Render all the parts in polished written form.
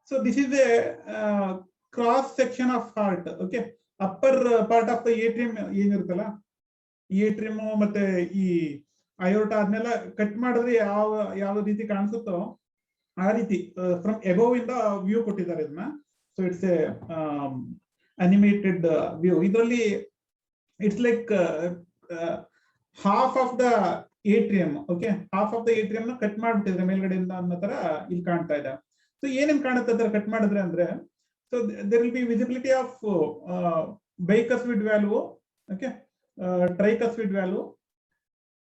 So this is a cross section of heart. Okay, upper part of the atrium ಏನಿರುತ್ತಲ್ಲ, atrium ಮತ್ತೆ ಈ ಅಯೋರ್ಟಾ ಅದನ್ನೆಲ್ಲ cut ಮಾಡಿದ್ರೆ ಯಾವ ರೀತಿ ಕಾಣಿಸುತ್ತೋ ಆ ರೀತಿ ಫ್ರಮ್ ಅಬೋವ್ ಇಂದ ವ್ಯೂ ಕೊಟ್ಟಿದ್ದಾರೆ ಇದನ್ನ. So it's a animated view. ಇದರಲ್ಲಿ it's like half of the atrium. Okay, half of the atrium ನ ಕಟ್ ಮಾಡ್ಬಿಟ್ಟಿದ್ರೆ ಮೇಲ್ಗಡೆಯಿಂದ ಅನ್ನೋ ತರ ಇಲ್ಲಿ ಕಾಣ್ತಾ ಇದೆ. ಸೊ ಏನೇನ್ ಕಾಣುತ್ತೆ ತರ ಕಟ್ ಮಾಡಿದ್ರೆ ಅಂದ್ರೆ, so there will be visibility of bicuspid valve, okay, tricuspid valve,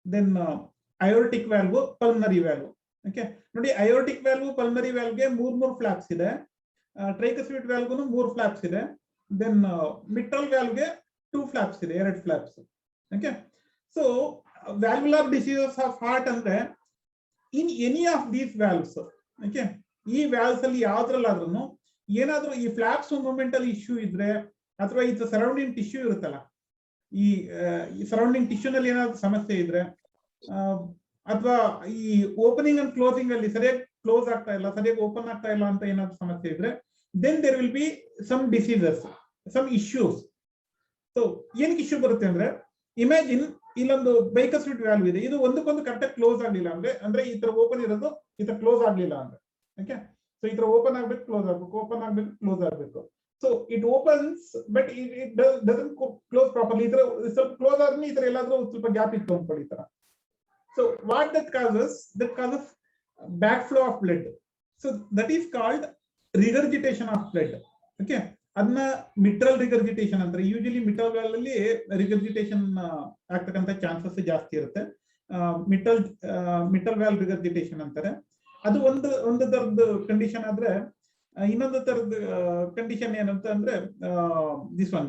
then aortic valve, pulmonary valve. Okay, ನೋಡಿ ಅಯೋರ್ಟಿಕ್ ವ್ಯಾಲ್ಯೂ ಪಲ್ಮನರಿ ವ್ಯಾಲ್ಯೂಗೆ ಮೂರ್ ಫ್ಲಾಪ್ಸ್ ಇದೆ, ಟ್ರೈಕಸ್ವಿಡ್ ವ್ಯಾಲ್ಯೂಗೂ 3 ಫ್ಲಾಪ್ಸ್ ಇದೆ, ದೆನ್ ಮಿಟ್ರಲ್ ವ್ಯಾಲ್ಯೂಗೆ 2 ಫ್ಲಾಪ್ಸ್ ಇದೆ, 2 flaps. Okay, so valvular diseases of heart ಅಂದ್ರೆ in any of these valves. Okay, ಈ ವ್ಯಾಲ್ವ್ಸ್ ಅಲ್ಲಿ ಯಾವ್ದ್ರಲ್ಲಾದ್ರೂ ಏನಾದ್ರೂ ಈ ಫ್ಲಾಪ್ಸ್ ಮೂವ್ಮೆಂಟ್ ಅಲ್ಲಿ ಇಶ್ಯೂ ಇದ್ರೆ, ಅಥವಾ ಈ ಸರೌಂಡಿಂಗ್ ಟಿಶ್ಯೂ ಇರುತ್ತಲ್ಲ, ಈ ಸರೌಂಡಿಂಗ್ ಟಿಶ್ಯೂ ನಲ್ಲಿ ಏನಾದ್ರು ಸಮಸ್ಯೆ ಇದ್ರೆ, ಅಥವಾ ಈ ಓಪನಿಂಗ್ ಅಂಡ್ ಕ್ಲೋಸಿಂಗ್ ಅಲ್ಲಿ ಸರಿಯಾಗಿ ಕ್ಲೋಸ್ ಆಗ್ತಾ ಇಲ್ಲ, ಸರಿಯಾಗಿ ಓಪನ್ ಆಗ್ತಾ ಇಲ್ಲ ಅಂತ ಏನಾದ್ರು ಸಮಸ್ಯೆ ಇದ್ರೆ, then there will be some diseases, some issues. So ಏನಕ್ಕೆ ಇಶ್ಯೂ ಬರುತ್ತೆ ಅಂದ್ರೆ, ಇಮ್ಯಾಜಿನ್ ಇಲ್ಲೊಂದು ಬೈಕಸ್ವಿಡ್ ವ್ಯಾಲ್ವ್ ಇದೆ, ಇದು ಒಂದಕ್ಕೊಂದು ಕರೆಕ್ಟಾಗಿ ಕ್ಲೋಸ್ ಆಗ್ಲಿಲ್ಲ ಅಂದ್ರೆ ಈ ತರ ಓಪನ್ ಇರೋದು ಈ ತರ ಕ್ಲೋಸ್ ಆಗ್ಲಿಲ್ಲ ಅಂದ್ರೆ, ಓಕೆ, ಸೊ ಈ ತರ ಓಪನ್ ಆಗ್ಬೇಕು, ಕ್ಲೋಸ್ ಆಗ್ಬೇಕು, ಓಪನ್ ಆಗ್ಬೇಕು, ಕ್ಲೋಸ್ ಆಗ್ಬೇಕು. So it opens but it doesn't close properly. ಈ ತರ ಸ್ವಲ್ಪ ಕ್ಲೋಸ್ ಆದ್ಮೇಲೆ ಈ ತರ ಎಲ್ಲಾದ್ರೂ ಸ್ವಲ್ಪ ಗ್ಯಾಪ್ ಇತ್ತು ಅನ್ಕೊಳ್ಳಿ, ಈ ತರ. So what that causes back flow of blood. So that is called regurgitation of blood. Okay, ಅದನ್ನ ಮಿಟ್ರಲ್ ರಿಗರ್ಜಿಟೇಷನ್ ಅಂದ್ರೆ, ಯೂಶಲಿ ಮಿಟ್ರಲ್ ವ್ಯಾಲ್ ಅಲ್ಲಿ ರಿಗರ್ಜಿಟೇಷನ್ ಆಗ್ತಕ್ಕಂಥ ಚಾನ್ಸಸ್ ಜಾಸ್ತಿ ಇರುತ್ತೆ. ಮಿಟ್ರಲ್ ವ್ಯಾಲ್ ರಿಗರ್ಜಿಟೇಷನ್ ಅಂತಾರೆ. ಅದು ಒಂದು ತರದ ಕಂಡೀಷನ್ ಆದ್ರೆ, ಇನ್ನೊಂದು ತರದ ಕಂಡೀಷನ್ ಏನಂತ ಅಂದ್ರೆ ದಿಸ್ ಒನ್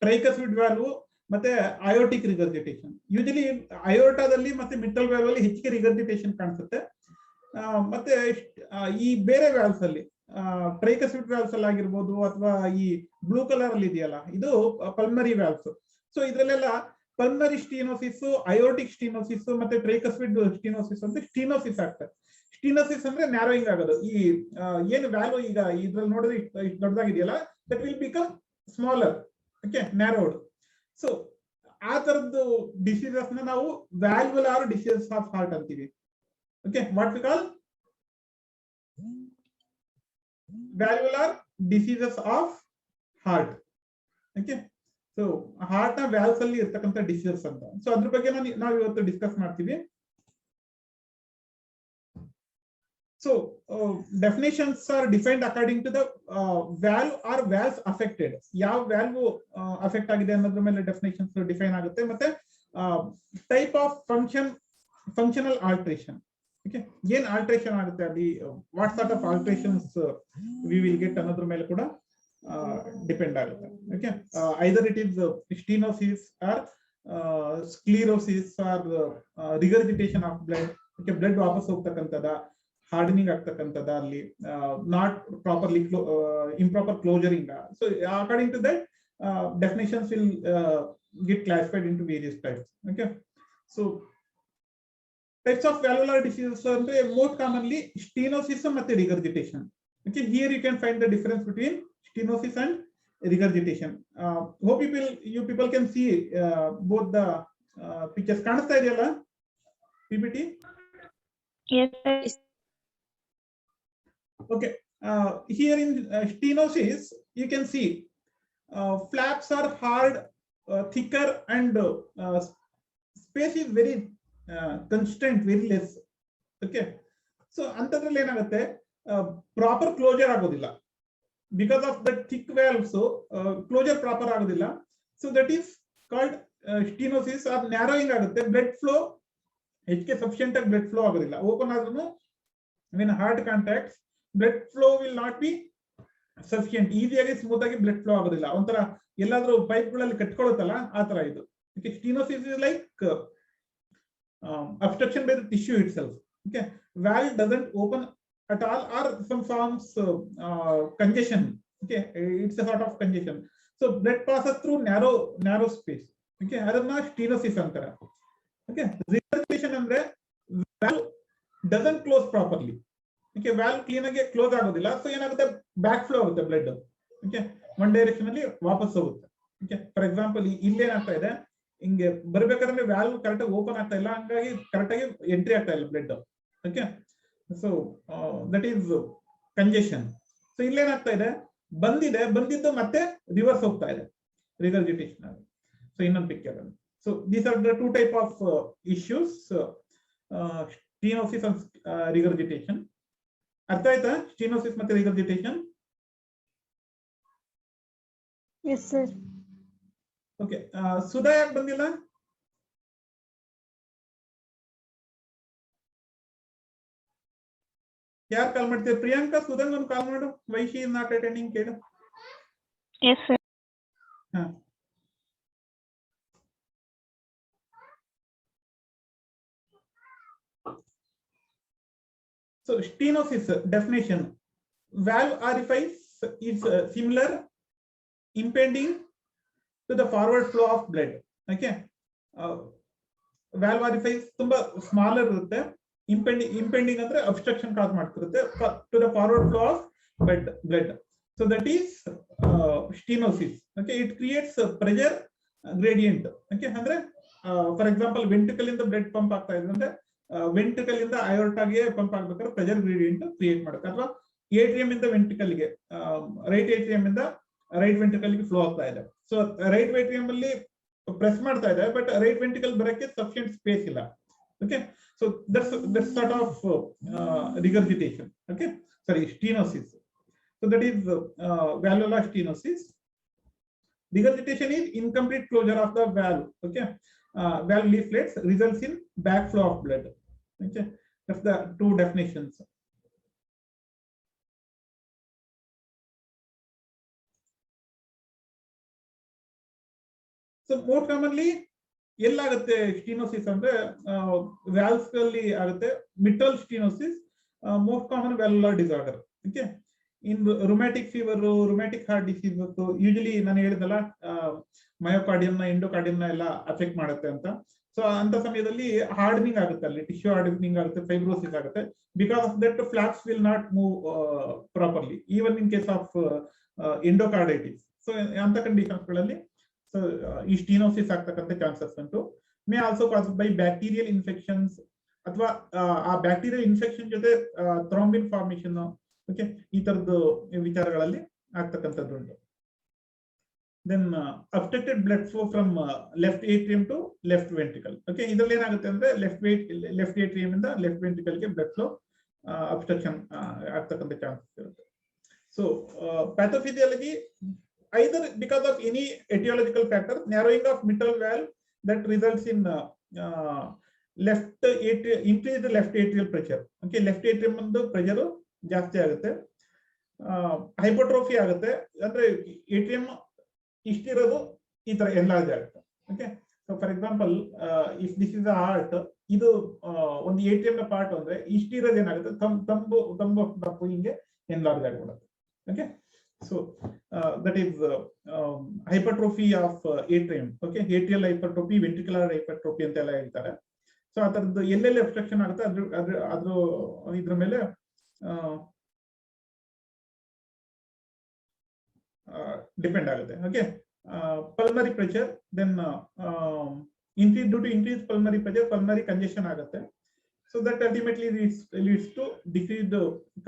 ಟ್ರೈಕಸ್ವಿಡ್ ವ್ಯಾಲ್ವ್ ಮತ್ತೆ ಅಯೋಟಿಕ್ ರಿಗರ್ಜಿಟೇಷನ್. ಯೂಶಲಿ ಅಯೋಟಾದಲ್ಲಿ ಮತ್ತೆ ಮಿಟ್ರಲ್ ವ್ಯಾಲ್ವ್ ಅಲ್ಲಿ ಹೆಚ್ಚಿಗೆ ರಿಗರ್ಜಿಟೇಷನ್ ಕಾಣಿಸುತ್ತೆ. ಮತ್ತೆ ಈ ಬೇರೆ ವ್ಯಾಲ್ವ್ಸ್ ಅಲ್ಲಿ, ಟ್ರೈಕಸ್ವಿಡ್ ವ್ಯಾಲ್ವ್ಸ್ ಅಲ್ಲಿ ಆಗಿರ್ಬೋದು, ಅಥವಾ ಈ ಬ್ಲೂ ಕಲರ್ ಅಲ್ಲಿ ಇದೆಯಲ್ಲ, ಇದು ಪಲ್ಮನರಿ ವ್ಯಾಲ್ವ್ಸ್. ಸೊ ಇದ್ರಲ್ಲೆಲ್ಲ ಪಲ್ಮನರಿ ಸ್ಟೀನೋಸಿಸ್, ಅಯೋಟಿಕ್ ಸ್ಟೀನೋಸಿಸ್ ಮತ್ತೆ ಟ್ರೈಕಸ್ವಿಡ್ ಸ್ಟೀನೋಸಿಸ್ ಅಂತ ಸ್ಟೀನೋಸಿಸ್ ಆಗ್ತದೆ. ಸ್ಟೀನೋಸಿಸ್ ಅಂದ್ರೆ ನ್ಯಾರೋಯಿಂಗ್ ಆಗೋದು. ಈ ಏನು ವ್ಯಾಲ್ಯೂ ಈಗ ಇದ್ರಲ್ಲಿ ನೋಡಿದ್ರೆ ಇಷ್ಟು ದೊಡ್ಡದಾಗಿದೆಯಲ್ಲ, that will become smaller, okay, narrowed. So ಆ ತರದ್ದು ಡಿಸೀಸಸ್ ನ ನಾವು ವ್ಯಾಲ್ವುಲಾರ್ ಡಿಸೀಸಸ್ ಆಫ್ ಹಾರ್ಟ್ ಅಂತೀವಿ. Okay, what we call valvular diseases of heart. Okay, so heart ನ ವ್ಯಾಲ್ವ್ಸ್ ಅಲ್ಲಿ ಇರ್ತಕ್ಕಂಥ ಡಿಸೀಸಸ್ ಅಂತ. ಸೊ ಅದ್ರ ಬಗ್ಗೆ ನಾವು ಇವತ್ತು ಡಿಸ್ಕಸ್ ಮಾಡ್ತೀವಿ. So definitions are defined according to the valve or valves affected. ಯಾವ ವ್ಯಾಲ್ವ್ ಅಫೆಕ್ಟ್ ಆಗಿದೆ ಅನ್ನೋದ್ರ ಮೇಲೆ ಡೆಫಿನೇಷನ್ಸ್ ಡಿಫೈನ್ ಆಗುತ್ತೆ. ಮತ್ತೆ type of functional alteration. Okay, ಏನ್ ಆಲ್ಟ್ರೇಷನ್ ಆಗುತ್ತೆ ಅಲ್ಲಿ, what sort of alterations we will get ಅನ್ನೋದ್ರ ಮೇಲೆ ಕೂಡ ಡಿಪೆಂಡ್ ಆಗುತ್ತೆ. Okay, either it is stenosis or sclerosis or regurgitation of blood. Okay, blood ವಾಪಸ್ ಹೋಗ್ತಕ್ಕಂಥದ, ಹಾರ್ಡನಿಂಗ್ ಆಗ್ತಕ್ಕಂಥದ, ಅಲ್ಲಿ not properly improper closuring. So according to that definitions will get classified into various types. Okay, so types of valvular diseases ಅಂದ್ರೆ most commonly stenosis ಮತ್ತೆ regurgitation. Okay, here you can find the difference between stenosis and regurgitation. Hope you people can see both the pictures. ಕಾಣಿಸ್ತಾ ಇದೆಯಲ್ಲ PPT? Yes. Okay, here in stenosis you can see flaps are hard, thicker, and space is very constraint, very less. Okay, so ಅಂತದ್ರಲ್ಲಿ ಏನಾಗುತ್ತೆ, proper closure ಆಗೋದಿಲ್ಲ because of the thick valve. So closure proper ಆಗೋದಿಲ್ಲ. So that is called stenosis. Or narrowing ಆಗುತ್ತೆ, blood flow ಹೆಚ್ಚಿಗೆ sufficient ಆಗಿ blood flow ಆಗೋದಿಲ್ಲ. Open ಆದ್ರೂ when heart contracts blood flow will not be sufficient. ಈಸಿಯಾಗಿ smooth ಆಗಿ blood flow ಆಗೋದಿಲ್ಲ. ಒಂಥರ ಎಲ್ಲಾದ್ರೂ ಪೈಪ್ಗಳಲ್ಲಿ ಕಟ್ಕೊಳ್ಳುತ್ತಲ್ಲ, ಆ ತರ ಇದು. Stenosis is like obstruction by the tissue itself. Okay, valve doesn't open at all, or some forms congestion. Okay, it's a sort of congestion. So blood passes through narrow space. Okay, adana stenosis antara. Okay, regurgitation andre valve doesn't close properly. Okay valve clean ಆಗಿ close ಆಗೋದಿಲ್ಲ, so ಏನಾಗುತ್ತೆ back flow ಆಗುತ್ತೆ blood. Okay one direction ಅಲ್ಲಿ ವಾಪಸ್ ಹೋಗುತ್ತೆ. Okay for example ಇಲ್ಲೇನಾಗ್ತಾ ಇದೆ, ಹಿಂಗೆ ಬರ್ಬೇಕಾದ್ರೆ ವ್ಯಾಲ್ವ್ ಕರೆಕ್ಟ್ ಆಗಿ ಓಪನ್ ಆಗ್ತಾ ಇಲ್ಲ, ಹಂಗಾಗಿ ಕರೆಕ್ಟ್ ಆಗಿ ಎಂಟ್ರಿ ಆಗ್ತಾ ಇಲ್ಲ blood. Okay so that is congestion. So ಇಲ್ಲೇನಾಗ್ತಾ ಇದೆ, ಬಂದಿದ್ದು ಮತ್ತೆ ರಿವರ್ಸ್ ಹೋಗ್ತಾ ಇದೆ, ರಿಗರ್ಜಿಟೇಷನ್ ಆಗಿ. ಸೊ ಇನ್ನೊಂದು ಪಿಕ್ಚರ್ ಅಲ್ಲಿ. So these are the two type of issues, stenosis and regurgitation. ಅರ್ಥ ಆಯ್ತಾ ಸ್ಟೀನೋಸಿಸ್ ಮತ್ತೆ regurgitation? Yes sir. Okay Sudha ಯಾಕೆ ಬಂದಿಲ್ಲ? ಯಾರು ಕಾಲ್ ಮಾಡ್ತೀವಿ? ಪ್ರಿಯಾಂಕಾ, ಸುಧಂಗ್ ಒಂದು ಕಾಲ್ ಮಾಡು. ವೈಶಿ ಇಸ್ ನಾಟ್ ಅಟೆಂಡಿಂಗ್ ಕೇಳು. Yes sir. ಹಾ so stenosis definition: valve orifice is similar impeding to the forward flow of blood. Okay, valve orifice ತುಂಬಾ ಸ್ಮಾಲರ್ ಇರುತ್ತೆ, impending ಅಂದ್ರೆ obstruction ಕಾಸ್ ಮಾಡ್ತಿರುತ್ತೆ to the forward flow of blood. So that is stenosis. Okay, it creates a pressure gradient. Okay, ಅಂದ್ರೆ for example ventricle ಇಂದ blood pump ಆಗ್ತಾ ಇದೆ ಅಂದ್ರೆ ventricle ಇಂದ ಅಯೋರ್ಟಾಗೆ ಪಂಪ್ ಆಗ್ಬೇಕಾದ್ರೆ ಪ್ರೆಷರ್ ಗ್ರೇಡಿಯಂಟ್ ಕ್ರಿಯೇಟ್ ಮಾಡುತ್ತೆ, ಅಥವಾ ಏಟ್ರಿಯಂ ಇಂದ ವೆಂಟ್ರಿಕಲ್ ಗೆ, ರೈಟ್ ಏಟ್ರಿಯಂ ಇಂದ ರೈಟ್ ವೆಂಟ್ರಿಕಲ್ ಗೆ ಫ್ಲೋ ಆಗ್ತಾ ಇದೆ. ಸೊ ರೈಟ್ ಏಟ್ರಿಯಂ ಅಲ್ಲಿ ಪ್ರೆಸ್ ಮಾಡ್ತಾ ಇದೆ, ಬಟ್ ರೈಟ್ ವೆಂಟ್ರಿಕಲ್ ಬರಕ್ಕೆ ಸಫಿಷಿಯಂಟ್ ಸ್ಪೇಸ್ ಇಲ್ಲ. Okay so that's sort of regurgitation. Okay sorry stenosis. So that is valvular stenosis. Regurgitation is incomplete closure of the valve. Okay, valve leaflets results in backflow of blood. Okay, that's the two definitions. So more commonly ಎಲ್ಲಾಗುತ್ತೆ stenosis ಅಂದ್ರೆ valves ಅಲ್ಲಿ ಆಗುತ್ತೆ. Mitral stenosis most common valvular disorder. Okay in rheumatic fever, rheumatic heart disease, usually ನಾನು ಹೇಳಿದಲ್ಲ ಮಯೋಕಾರ್ಡಿಯಂ ನ ಎಂಡೋಕಾರ್ಡಿಯಂ ನ ಎಲ್ಲ affect ಮಾಡುತ್ತೆ ಅಂತ. ಸೊ ಅಂತ ಸಮಯದಲ್ಲಿ ಹಾರ್ಡನಿಂಗ್ ಆಗುತ್ತೆ, ಅಲ್ಲಿ ಟಿಶ್ಯೂ ಹಾರ್ಡನಿಂಗ್ ಆಗುತ್ತೆ, ಫೈಬ್ರೋಸಿಸ್ ಆಗುತ್ತೆ. Because of that flaps will not move properly, even in case of endocarditis. So ಅಂತ ಕಂಡೀಷನ್ಸ್ ಗಳಲ್ಲಿ ಸೊ ಈ ಸ್ಟೀನೋಸಿಸ್ ಆಗ್ತಕ್ಕಂಥ ಚಾನ್ಸಸ್ ಉಂಟು. May also cause by bacterial infections, ಅಥವಾ ಆ ಬ್ಯಾಕ್ಟೀರಿಯಲ್ ಇನ್ಫೆಕ್ಷನ್ ಜೊತೆ ಥ್ರಾಂಬಿನ್ ಫಾರ್ಮೇಶನ್. ಓಕೆ ಈ ತರದ್ದು ವಿಚಾರಗಳಲ್ಲಿ ಆಗ್ತಕ್ಕಂಥದ್ದು ಉಂಟು. Then obstructed blood flow from left atrium to left ventricle. Okay ಇದರಲ್ಲಿ ಏನಾಗುತ್ತೆ ಅಂದ್ರೆ ಲೆಫ್ಟ್ ಏಟ್ರಿಯಂ ಇಂದ ಲೆಫ್ಟ್ ವೆಂಟ್ರಿಕಲ್ ಗೆ ಬ್ಲಡ್ ಫ್ಲೋ ಅಬ್ಸ್ಟ್ರಕ್ಷನ್ ಆಗ್ತಕ್ಕಂಥ ಚಾನ್ಸಸ್ ಇರುತ್ತೆ. So pathophysiology either because of any etiological factor, narrowing of mitral valve that results in increased left atrial pressure. Okay, left atrium ಒಂದು pressure ಜಾಸ್ತಿ ಆಗುತ್ತೆ, ಹೈಪೋಟ್ರೋಫಿ ಆಗುತ್ತೆ, ಅಂದ್ರೆ atrium ಇಷ್ಟಿರೋದು ಈ ತರ ಎನ್ಲಾರ್ಜ್ ಆಗುತ್ತೆ. Okay so for example if this is a heart, ಇದು ಒಂದು ಏಟ್ರಿಯಂ ನ ಪಾರ್ಟ್ ಅಂದ್ರೆ ಇಷ್ಟಿರೋದು ಏನಾಗುತ್ತೆ, ತಂಬು ಹಿಂಗೆ ಎನ್ಲಾರ್ಜ್ ಆಗಿಬಿಡುತ್ತೆ. Okay so that is hypertrophy of atrium. Okay, atrial hypertrophy, ventricular hypertrophy ಅಂತೆಲ್ಲ ಹೇಳ್ತಾರೆ. ಸೊ ಆ ತರದ್ದು ಎಲ್ಲೆಲ್ಲಿ ಅಬ್ಸ್ಟ್ರಕ್ಷನ್ ಆಗುತ್ತೆ ಅದ್ರ ಇದ್ರ ಮೇಲೆ ಡಿಪೆಂಡ್ ಆಗುತ್ತೆ. Okay pulmonary pressure, then due to increase pulmonary pressure pulmonary congestion ಆಗುತ್ತೆ. So that ultimately leads to decreased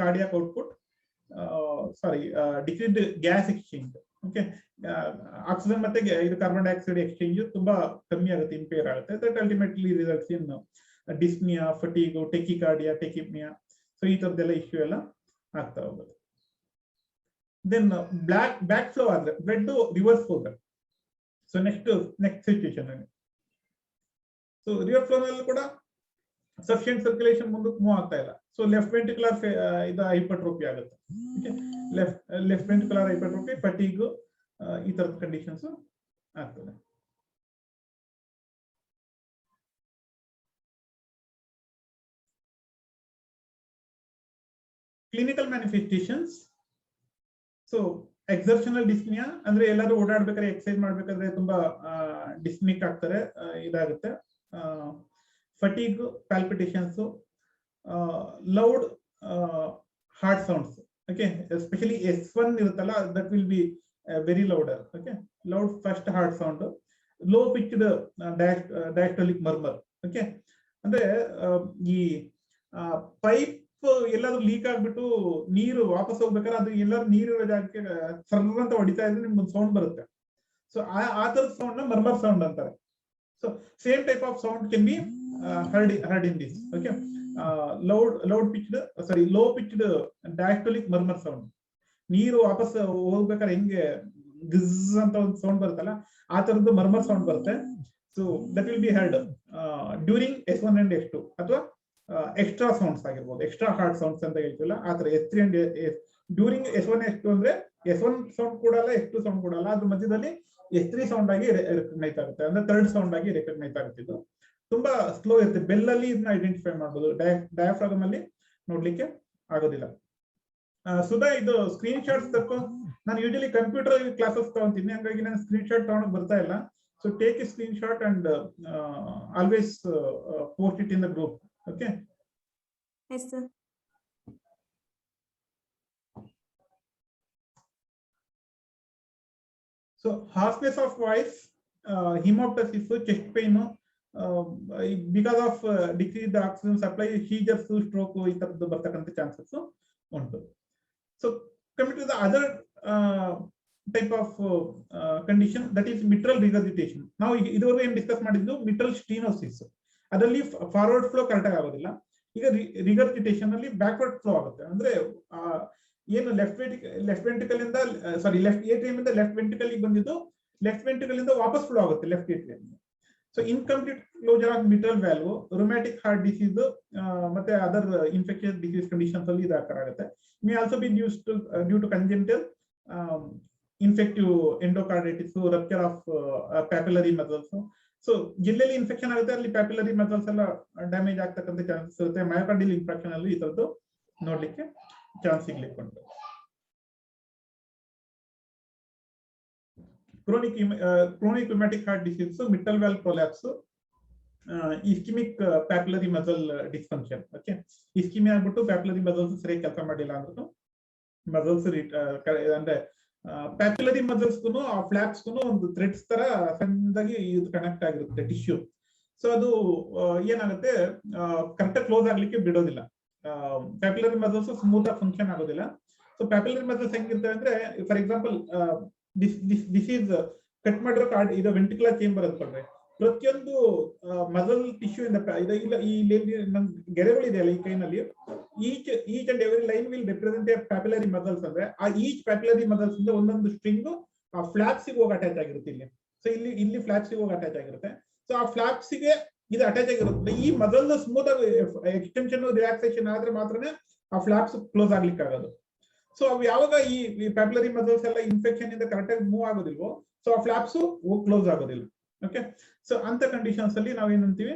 cardiac output, decreased gas exchange. Okay oxygen ಮತ್ತೆ ಇದು ಕಾರ್ಬನ್ ಡೈಆಕ್ಸೈಡ್ ಎಕ್ಸ್ಚೇಂಜ್ ತುಂಬಾ ಕಮ್ಮಿ ಆಗುತ್ತೆ, ಇಂಪೇರ್ ಆಗುತ್ತೆ. That ultimately results in dyspnoea, fatigue, tachycardia, tachypnoea. So ಈ ತರದೆಲ್ಲ issue ಎಲ್ಲ ಆಗ್ತಾ ಹೋಗುತ್ತೆ. ದೆನ್ ಬ್ಯಾಕ್ ಫ್ಲೋ ಆದ್ರೆ ಬ್ಲಡ್ ರಿವರ್ಸ್ ಹೋಗುತ್ತೆ. ಸೊ ನೆಕ್ಸ್ಟ್ ಸಿಚುಯೇಷನ್ ಅಲ್ಲಿ ಸೊ ರಿವರ್ಸ್ ಫ್ಲೋ ನಲ್ಲಿ ಕೂಡ ಸಫಿಷಿಯಂಟ್ ಸರ್ಕ್ಯುಲೇಷನ್ ಮುಂದಕ್ಕೆ ಮೂವ್ ಆಗ್ತಾ ಇಲ್ಲ. ಸೊ ಲೆಫ್ಟ್ ವೆಂಟ್ರಿಕ್ಯುಲರ್ ಇದು ಹೈಪರ್ಟ್ರೋಫಿ ಆಗುತ್ತೆ. ಲೆಫ್ಟ್ ವೆಂಟ್ರಿಕ್ಯುಲರ್ ಹೈಪರ್ಟ್ರೋಫಿ, ಫಟಿಗ್, ಈ ತರದ ಕಂಡೀಷನ್ಸ್ ಆಗ್ತದೆ. Clinical manifestations. ಸೊ ಎಕ್ಸರ್ಷನಲ್ ಡಿಸ್ನಿಯಾ ಅಂದ್ರೆ ಎಲ್ಲರೂ ಓಡಾಡ್ಬೇಕಾದ್ರೆ ಎಕ್ಸರ್ಸೈಸ್ ಮಾಡ್ಬೇಕಾದ್ರೆ ತುಂಬಾ ಡಿಸ್ನಿಕ್ ಆಗ್ತಾರೆ, ಇದಾಗುತ್ತೆ. ಫಟಿಗ್, ಪ್ಯಾಲ್ಪಿಟೇಷನ್ಸ್, loud hard sounds. Okay, especially S1 ಇರುತ್ತಲ್ಲ, that will be very louder. Okay, loud first hard sound, low pitched diastolic murmur. Okay, ಅಂದ್ರೆ ಈ ಪೈಪ್ ಎಲ್ಲಾದ್ರೂ ಲೀಕ್ ಆಗ್ಬಿಟ್ಟು ನೀರು ವಾಪಸ್ ಹೋಗ್ಬೇಕಾದ್ರೆ ಅದು ಎಲ್ಲಾದ್ರೂ ನೀರಿರೋ ಜಾಗಕ್ಕೆ ಸರ್ರ ಅಂತ ಹೊಡಿತಾ ಇದ್ರೆ ನಿಮ್ಗೊಂದು ಸೌಂಡ್ ಬರುತ್ತೆ. ಸೊ ಆ ತರದ ಸೌಂಡ್ ನ ಮರ್ಮರ್ ಸೌಂಡ್ ಅಂತಾರೆ. So same type of sound can be heard in this. Okay, low pitched diastolic murmur sound. ನೀರು ವಾಪಸ್ ಹೋಗ್ಬೇಕಾದ್ರೆ ಹೆಂಗೆ ಗಿಜ್ ಅಂತ ಒಂದು ಸೌಂಡ್ ಬರುತ್ತಲ್ಲ, ಆ ತರದ್ದು ಮರ್ಮರ್ ಸೌಂಡ್ ಬರುತ್ತೆ. So that will be heard during S1 and S2, ಅಥವಾ ಎಕ್ಸ್ಟ್ರಾ ಸೌಂಡ್ಸ್ ಆಗಿರ್ಬೋದು, ಎಕ್ಸ್ಟ್ರಾ ಹಾರ್ಡ್ ಸೌಂಡ್ಸ್ ಅಂತ ಹೇಳ್ತೀವಲ್ಲ ಆ ತರ. S3 and during S1 S2 ಅಂದ್ರೆ S1 ಸೌಂಡ್ ಕೊಡಲ್ಲ, S2 ಸೌಂಡ್ ಕೊಡಲ್ಲ, ಅದ್ರ ಮಧ್ಯದಲ್ಲಿ S3 ಸೌಂಡ್ ಆಗಿ ರೆಕಗ್ನೈಸ್ ಆಗುತ್ತೆ, ಅಂದ್ರೆ ಥರ್ಡ್ ಸೌಂಡ್ ಆಗಿ ರೆಕಗ್ನೈಸ್ ಆಗುತ್ತೆ. ಇದು ತುಂಬಾ ಸ್ಲೋ ಇರುತ್ತೆ. ಬೆಲ್ಲಲ್ಲಿ ಇದನ್ನ ಐಡೆಂಟಿಫೈ ಮಾಡಬಹುದು, ಡಯಾಫ್ರಾಗಮ್ ಅಲ್ಲಿ ನೋಡ್ಲಿಕ್ಕೆ ಆಗೋದಿಲ್ಲ. ಸುಧಾ, ಇದು ಸ್ಕ್ರೀನ್ ಶಾಟ್ಸ್ ತಕ್ಕೋ. ನಾನು ಯೂಶಲಿ ಕಂಪ್ಯೂಟರ್ ಕ್ಲಾಸಸ್ ತಗೊಂತೀನಿ, ಹಂಗಾಗಿ ನಾನು ಸ್ಕ್ರೀನ್ ಶಾಟ್ ತಗೊಳಕ್ ಬರ್ತಾ ಇಲ್ಲ. So take A screen shot and always post it in the group. Okay? Yes, sir. So hoarseness of voice, hemoptysis, chest pain, because of decreased oxygen supply, seizures, stroke, ಈ ತರದ್ದು ಬರ್ತಕ್ಕಂಥ chances ಉಂಟು. So coming to the other type of condition, that is mitral regurgitation. ನಾವು ಇದುವರೆಗೂ ಏನ್ discuss ಮಾಡಿದ್ದು mitral stenosis. ಅದರಲ್ಲಿ forward flow correct ಆಗಿ ಆಗೋದಿಲ್ಲ. ಈಗ ರಿಗರ್ಜಿಟೇಷನ್ ಅಲ್ಲಿ ಬ್ಯಾಕ್ವರ್ಡ್ ಫ್ಲೋ ಆಗುತ್ತೆ. ಅಂದ್ರೆ ಏನು ಲೆಫ್ಟ್ ವೆಂಟ್ರಿಕಲ್ ಇಂದ ಲೆಫ್ಟ್ ಏಟ್ರಿಯಂ ಇಂದ ಲೆಫ್ಟ್ ವೆಂಟ್ರಿಕಲ್ ಬಂದಿದ್ದು ಲೆಫ್ಟ್ ವೆಂಟ್ರಿಕಲ್ ಇಂದ ವಾಪಸ್ ಫ್ಲೋ ಆಗುತ್ತೆ left atrium. So incomplete closure of mitral valve, rheumatic heart disease ಮತ್ತೆ ಅದರ್ ಇನ್ಫೆಕ್ಷನ್ ಡಿಸೀಸ್ ಕಂಡೀಷನ್ಸ್ ಅಲ್ಲಿ ಇದು ಆಗುತ್ತೆ. May also be due to congenital infective endocarditis, rupture of papillary muscles. So ಜಿಲ್ಲೆಯಲ್ಲಿ infection ಆಗುತ್ತೆ, ಅಲ್ಲಿ ಪ್ಯಾಪಿಲರಿ ಮಸಲ್ಸ್ ಎಲ್ಲ damage ಆಗ್ತಕ್ಕಂಥ chances ಇರುತ್ತೆ. ಮಯೋಕಾರ್ಡಿಯಲ್ ಇನ್ಫೆಕ್ಷನ್ ಅಲ್ಲಿ ಈ ತರದ್ದು ನೋಡ್ಲಿಕ್ಕೆ ಚಾನ್ಸ್ ಸಿಗ್ಲಿಕ್ಕೆ ಉಂಟು. Chronic rheumatic heart disease, mitral valve prolapse, ischaemic papillary muscle dysfunction. Okay, ischaemia ಆಗ್ಬಿಟ್ಟು ಪ್ಯಾಪಿಲರಿ ಮಸಲ್ಸ್ ಸರಿಯಾಗಿ ಕೆಲಸ ಮಾಡಿಲ್ಲ ಅಂದ್ಬಿಟ್ಟು ಮಸಲ್ಸ್ ಅಂದ್ರೆ ಪ್ಯಾಪಿಲರಿ ಮಸಲ್ಸ್ಗೂ ಆ ಫ್ಲಾಪ್ಸ್ಗೂ ಒಂದು ಥ್ರೆಡ್ಸ್ ತರ ಸಣ್ಣದಾಗಿ ಇದು ಕನೆಕ್ಟ್ ಆಗಿರುತ್ತೆ ಟಿಶ್ಯೂ. ಸೊ ಅದು ಏನಾಗುತ್ತೆ, ಕರೆಕ್ಟ್ ಕ್ಲೋಸ್ ಆಗ್ಲಿಕ್ಕೆ ಬಿಡೋದಿಲ್ಲ. ಪ್ಯಾಪಿಲರಿ ಮಸಲ್ಸ್ ಸ್ಮೂತ್ ಆಗಿ ಫಂಕ್ಷನ್ ಆಗೋದಿಲ್ಲ. ಸೊ ಪ್ಯಾಪಿಲರಿ ಮಸಲ್ಸ್ ಹೆಂಗಿರ್ತವೆ ಅಂದ್ರೆ, for example this is cut ಮಾಡಿರೋ ಕಾರ್ಡ್, ಇದು ವೆಂಟ್ರಿಕ್ಯುಲರ್ ಚೇಂಬರ್ ಅಂದ್ಕೊಂಡ್ರೆ ಪ್ರತಿಯೊಂದು ಮಸಲ್ ಟಿಶ್ಯೂ ಇಂದ ಈ ಗೆರೆಗಳಿದೆಯಲ್ಲ ಈ ಕೈನಲ್ಲಿ, each and every line will represent a papillary muscles. ಅಂದ್ರೆ ಆ ಈಚ್ ಪ್ಯಾಪಿಲರಿ ಮಸಲ್ಸ್ ಇಂದ ಒಂದೊಂದು ಸ್ಟ್ರಿಂಗ್ ಆ ಫ್ಲಾಪ್ಸಿಗೆ ಹೋಗಿ ಅಟ್ಯಾಚ್ ಆಗಿರುತ್ತೆ ಇಲ್ಲಿ. ಸೊ ಇಲ್ಲಿ ಫ್ಲಾಪ್ಸಿಗೆ ಹೋಗಿ ಅಟ್ಯಾಚ್ ಆಗಿರುತ್ತೆ. ಸೊ ಆ ಫ್ಲಾಪ್ಸಿಗೆ ಇದು ಅಟ್ಯಾಚ್ ಆಗಿರುತ್ತೆ. ಈ ಮಸಲ್ ಸ್ಮೂತ್ ಆಗಿ ಎಕ್ಸ್ಟೆನ್ಷನ್ ರಿಲ್ಯಾಕ್ಸೇಷನ್ ಆದ್ರೆ ಮಾತ್ರನೇ ಆ ಫ್ಲಾಪ್ಸ್ ಕ್ಲೋಸ್ ಆಗ್ಲಿಕ್ಕೆ ಆಗೋದು. ಸೊ ಅವು ಯಾವಾಗ ಈ ಪ್ಯಾಪಿಲರಿ ಮಸಲ್ಸ್ ಎಲ್ಲ ಇನ್ಫೆಕ್ಷನ್ ಇಂದ ಕರೆಕ್ಟ್ ಆಗಿ ಮೂವ್ ಆಗೋದಿಲ್ವೋ, ಸೊ ಆ ಫ್ಲಾಪ್ಸ್ ಕ್ಲೋಸ್ ಆಗೋದಿಲ್ಲ. ಓಕೆ, ಸೊ ಅಂತ ಕಂಡೀಷನ್ಸ್ ಅಲ್ಲಿ ನಾವೇನಂತೀವಿ,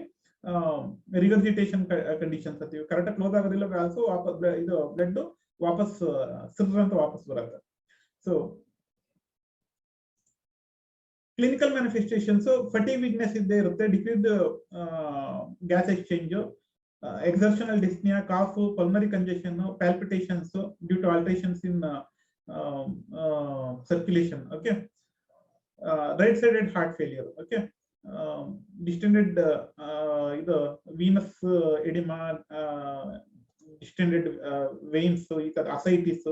ರಿಗರ್ಜಿಟೇಷನ್ ಕಂಡೀಷನ್ಸ್ ಅಂತೀವಿ. ಕರೆಕ್ಟ್ ಕ್ಲೋಸ್ ಆಗೋದಿಲ್ಲ, ಆಲ್ಸೋ ವಾಪಸ್ ಇದು ಬ್ಲಡ್ ವಾಪಸ್ ಸಿರ್ರ್ ಅಂತ ವಾಪಸ್ ಬರುತ್ತೆ. ಸೊ ಕ್ಲಿನಿಕಲ್ ಮ್ಯಾನಿಫೆಸ್ಟೇಷನ್ಸ್, ಫಟಿಗ್ ವೀಕ್ನೆಸ್ ಇದ್ದೇ ಇರುತ್ತೆ, decreased gas exchange, exertional dyspnea, cough, pulmonary congestion, palpitations due to alterations in circulation. Okay, right-sided heart failure. Okay, distended venous edema, distended veins, ascites,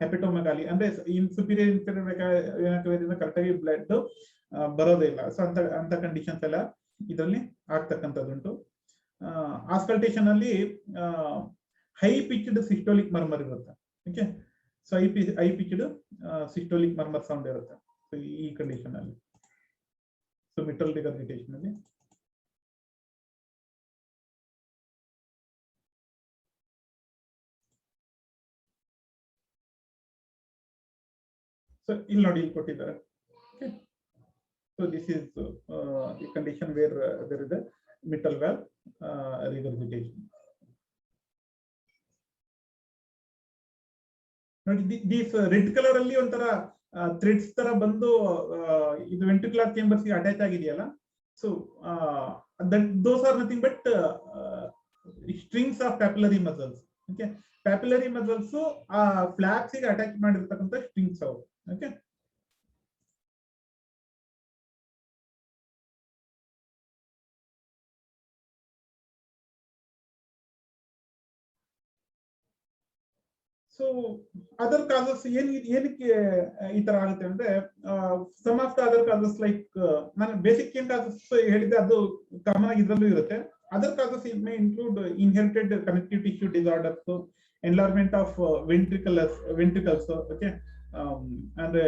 hepatomegaly. ಅಂದ್ರೆ superior inferior vena cava ಕರೆಕ್ಟಾಗಿ blood ಬರೋದೇ ಇಲ್ಲ. So ಅಂತ conditions ಎಲ್ಲ ಇದರಲ್ಲಿ ಆಗ್ತಕ್ಕಂಥದ್ದುಂಟು. ಆಸ್ಕಲ್ಟೇಷನ್ ಅಲ್ಲಿ high pitched systolic murmur ಇರುತ್ತೆ. Okay, so high pitched systolic murmur sound ಇರುತ್ತೆ ಈ ಕಂಡೀಷನ್ ಅಲ್ಲಿ. ಸೊ ಮಿಟ್ರಲ್ ರಿಗರ್ಜಿಟೇಷನ್ ಅಲ್ಲಿ ಸೊ ಇಲ್ಲಿ ನೋಡಿ, ಇಲ್ಲಿ ಕೊಟ್ಟಿದ್ದಾರೆ. Okay, so this is the condition where there is a mitral valve regurgitation. ನೋಡಿ, ದಿಸ್ ರೆಡ್ ಕಲರ್ ಅಲ್ಲಿ ಒಂಥರ ಥ್ರೆಡ್ಸ್ ತರ ಬಂದು ಇದು ವೆಂಟ್ರಿಕ್ಯುಲರ್ ಚೇಂಬರ್ಸ್ ಗೆ ಅಟ್ಯಾಚ್ ಆಗಿದೆಯಲ್ಲ. So those are nothing but strings of papillary muscles. Okay, papillary muscles ಆ flaps ಗೆ ಅಟ್ಯಾಚ್ ಮಾಡಿರ್ತಕ್ಕಂಥ ಸ್ಟ್ರಿಂಗ್ಸ್ ಅವು. ಓಕೆ, ಸೊ ಅದರ್ ಕಾಸಸ್ ಏನಕ್ಕೆ ಈ ತರ ಆಗುತ್ತೆ ಅಂದ್ರೆ some of the other causes like ನಾನು ಬೇಸಿಕ್ ಏನ್ ಕಾಸಸ್ ಹೇಳಿದ್ದೆ ಅದು ಕಾಮನ್ ಆಗಿ ಇದ್ರಲ್ಲೂ ಇರುತ್ತೆ. Other causes may include inherited connective tissue disorders, enlargement of ventricles, okay, ಅಂದ್ರೆ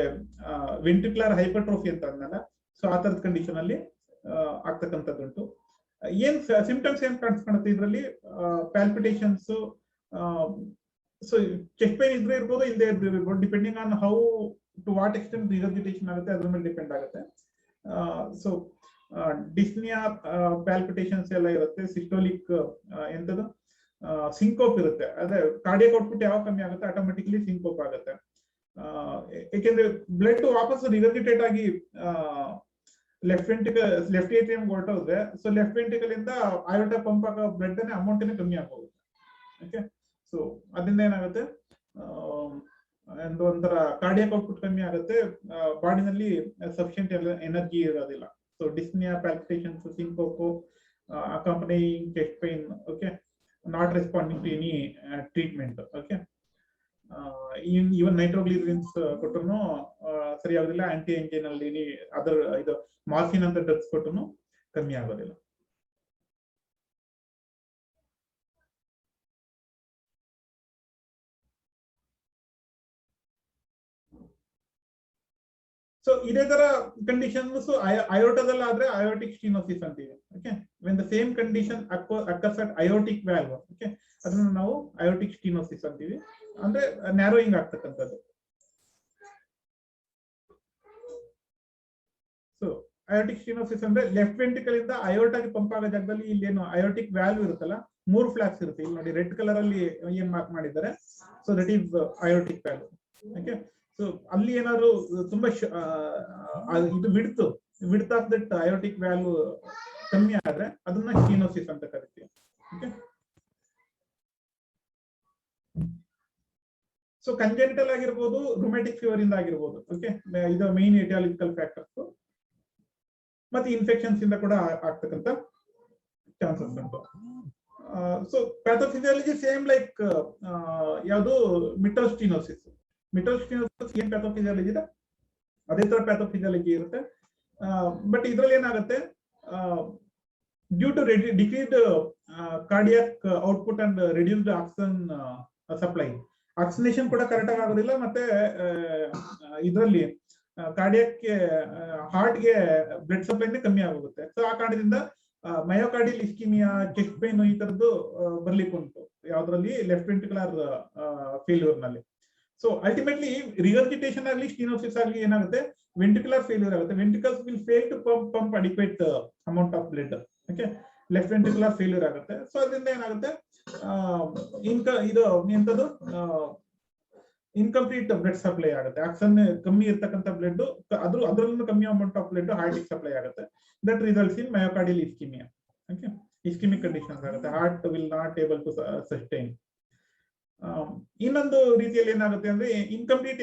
ವೆಂಟ್ರಿಕ್ಯುಲರ್ ಹೈಪರ್ಟ್ರೋಫಿ ಅಂತ ಅಂದಲ್ಲ, ಸೊ ಆ ತರದ ಕಂಡೀಷನ್ ಅಲ್ಲಿ ಆಗ್ತಕ್ಕಂಥದ್ದುಂಟು. ಏನ್ ಸಿಂಪ್ಟಮ್ಸ್ ಏನ್ ಕಾಣಿಸ್ಕೊಳುತ್ತೆ ಇದರಲ್ಲಿ? ಪ್ಯಾಲ್ಪಿಟೇಷನ್ಸ್, ಸೊ ಚೆಸ್ಟ್ ಪೇನ್ ಇದ್ರೆ ಇರ್ಬೋದು, ಇಲ್ಲದೆ ಇರ್ಬೋದು, depending on how to what extent regurgitation ಆಗುತ್ತೆ ಅದ್ರ ಮೇಲೆ ಡಿಪೆಂಡ್ ಆಗುತ್ತೆ. ಸೊ ಡಿಸ್ನಿಯಾ, ಪ್ಯಾಲ್ಪಿಟೇಷನ್ಸ್ ಎಲ್ಲ ಇರುತ್ತೆ. ಸಿಸ್ಟೋಲಿಕ್ ಎಂತದು ಸಿಂಕೋಪ್ ಇರುತ್ತೆ. ಅದೇ ಕಾರ್ಡಿಯಾಕ್ ಔಟ್ಪುಟ್ ಯಾವಾಗ ಕಮ್ಮಿ ಆಗುತ್ತೆ ಆಟೋಮೆಟಿಕಲಿ ಸಿಂಕೋಪ್ ಆಗುತ್ತೆ. ಏಕೆಂದ್ರೆ ಬ್ಲಡ್ ವಾಪಸ್ ರಿಗರ್ಜಿಟೇಟ್ ಆಗಿ ಲೆಫ್ಟ್ ಏಟ್ರಿಯಂ ಹೊರಟೋದ್ರೆ, ಸೊ ಲೆಫ್ಟ್ ವೆಂಟ್ರಿಕಲ್ ಇಂದ ಅಯೋರ್ಟಾ ಪಂಪ್ ಆಗೋ ಬ್ಲಡ್ ಅಮೌಂಟ್ ಕಮ್ಮಿ ಆಗೋಗುತ್ತೆ. ಓಕೆ, ಸೊ ಅದರಿಂದ ಏನಾಗುತ್ತೆ, ಒಂಥರ ಕಾರ್ಡಿಯಾಕ್ ಔಟ್ಪುಟ್ ಕಮ್ಮಿ ಆಗುತ್ತೆ, ಬಾಡಿನಲ್ಲಿ ಸಫಿಷಿಯಂಟ್ ಎನರ್ಜಿ ಇರೋದಿಲ್ಲ. So dyspnoea, palpitations, syncope, accompanying chest pain, okay, not responding to any treatment. Okay, even nitroglycerins ಕೊಟ್ಟರು ಸರಿ ಆಗೋದಿಲ್ಲ, ಆಂಟಿ ಎಂಜೈನಲ್ ಎನಿ ಅದರ್ ಇದು ಮಾರ್ಫಿನ್ ಅಂತ ಡ್ರಗ್ಸ್ ಕೊಟ್ಟರು ಕಮ್ಮಿ ಆಗೋದಿಲ್ಲ. ಸೊ ಇದೇ ತರ ಕಂಡೀಷನ್ಸ್ ಅಯೋಟಾದಲ್ಲಿ ಆದ್ರೆ ಅಯೋಟಿಕ್ ಸ್ಟೀನೋಸಿಸ್ ಅಂತೀವಿ. Okay, when the same condition occurs at aortic valve, okay, ಅದನ್ನ ನಾವು ಅಯೋಟಿಕ್ ಸ್ಟೀನೋಸಿಸ್ ಅಂತೀವಿ, ಅಂದ್ರೆ ನ್ಯಾರೋಯಿಂಗ್ ಆಗ್ತಕ್ಕಂಥದ್ದು. ಸೊ ಅಯೋಟಿಕ್ ಸ್ಟೀನೋಸಿಸ್ ಅಂದ್ರೆ ಲೆಫ್ಟ್ ವೆಂಟ್ರಿಕಲ್ ಇಂದ ಅಯೋಟಾಗೆ ಪಂಪ್ ಆಗೋ ಜಾಗದಲ್ಲಿ ಇಲ್ಲಿ ಏನು ಅಯೋಟಿಕ್ ವ್ಯಾಲ್ವ್ ಇರುತ್ತಲ್ಲ, 3 ಫ್ಲಾಪ್ಸ್ ಇರುತ್ತೆ. ಇಲ್ಲಿ ನೋಡಿ ರೆಡ್ ಕಲರ್ ಅಲ್ಲಿ ಏನ್ ಮಾರ್ಕ್ ಮಾಡಿದ್ದಾರೆ, so that is aortic valve. Okay, so ಅಲ್ಲಿ ಏನಾದ್ರು ತುಂಬಾ ಇದು width of that aortic valve ಕಮ್ಮಿ ಆದ್ರೆ ಅದನ್ನ ಸ್ಟೀನೋಸಿಸ್ ಅಂತ ಕರಿತೀವಿ. ಓಕೆ, ಸೊ ಕಂಜೆನಿಟಲ್ ಆಗಿರ್ಬೋದು, ರುಮ್ಯಾಟಿಕ್ ಫೀವರ್ ಇಂದ ಆಗಿರ್ಬೋದು. ಓಕೆ, ಇದು ಮೈನ್ ಎಟಿಯಾಲಜಿಕಲ್ ಫ್ಯಾಕ್ಟರ್ಸ್. ಮತ್ತೆ ಇನ್ಫೆಕ್ಷನ್ಸ್ ಇಂದ ಕೂಡ ಆಗ್ತಕ್ಕಂಥ ಚಾನ್ಸಸ್ ಉಂಟು. ಸೊ ಪ್ಯಾಥೋಫಿಸಿಯಾಲಜಿ ಸೇಮ್ ಲೈಕ್ ಯಾವುದು ಮಿಟಲ್ ಸ್ಟೀನೋಸಿಸ್. ಮಿಟಲ್ ಸ್ಟೀನೋಸಿಸ್ ಏನ್ ಪ್ಯಾಥೋಫಿಸಿಯಾಲಜಿ ಇದೆ ಅದೇ ತರ ಪ್ಯಾಥೋಫಿಸಿಯಾಲಜಿ ಇರುತ್ತೆ. ಬಟ್ ಇದ್ರಲ್ಲಿ ಏನಾಗುತ್ತೆ, due to decreased cardiac output and reduced oxygen supply, oxygenation ಕೂಡ ಕರೆಕ್ಟ್ ಆಗಿ ಆಗೋದಿಲ್ಲ, ಮತ್ತೆ ಇದರಲ್ಲಿ ಕಾರ್ಡಿಯಾಕ್ ಹಾರ್ಟ್ಗೆ ಬ್ಲಡ್ ಸಪ್ಲೈನೇ ಕಮ್ಮಿ ಆಗೋಗುತ್ತೆ. ಸೊ ಆ ಕಾರಣದಿಂದ ಮಯೋಕಾರ್ಡಿಯಲ್ ಇಸ್ಕಿಮಿಯಾ, ಚೆಸ್ಟ್ ಪೇನ್ ಈ ತರದ್ದು ಬರ್ಲಿಕ್ಕೆ ಉಂಟು ಯಾವ್ದ್ರಲ್ಲಿ, ಲೆಫ್ಟ್ ವೆಂಟ್ರಿಕ್ಯುಲರ್ ಫೇಲ್ಯೂರ್ ನಲ್ಲಿ. ಸೊ ಅಲ್ಟಿಮೇಟ್ಲಿ ರಿಗರ್ಜಿಟೇಷನ್ ಆಗಲಿ ಸ್ಟೀನೋಸಿಸ್ ಆಗಲಿ ಏನಾಗುತ್ತೆ, ವೆಂಟ್ರಿಕ್ಯುಲರ್ ಫೇಲ್ಯೂರ್ ಆಗುತ್ತೆ. Ventricles will fail to pump adequate amount of blood. Okay, left ventricular failure ಆಗುತ್ತೆ. ಸೊ ಅದರಿಂದ ಏನಾಗುತ್ತೆ, ಇದು ಎಂತದ್ದು ಇನ್ಕಂಪ್ಲೀಟ್ ಬ್ಲಡ್ ಸಪ್ಲೈ ಆಗುತ್ತೆ. ಆಕ್ಸಿಜನ್ ಕಮ್ಮಿ ಇರ್ತಕ್ಕಂಥ ಬ್ಲಡ್ ಅದ್ರಲ್ಲೂ ಕಮ್ಮಿ ಅಮೌಂಟ್ ಆಫ್ ಬ್ಲಡ್ ಹಾರ್ಟಿಗೆ ಸಪ್ಲೈ ಆಗುತ್ತೆ. That results in myocardial ischaemia. Okay, ischaemic conditions ಆಗುತ್ತೆ. Heart will not able to sustain. ಇನ್ನೊಂದು ರೀತಿಯಲ್ಲಿ ಏನಾಗುತ್ತೆ ಅಂದ್ರೆ incomplete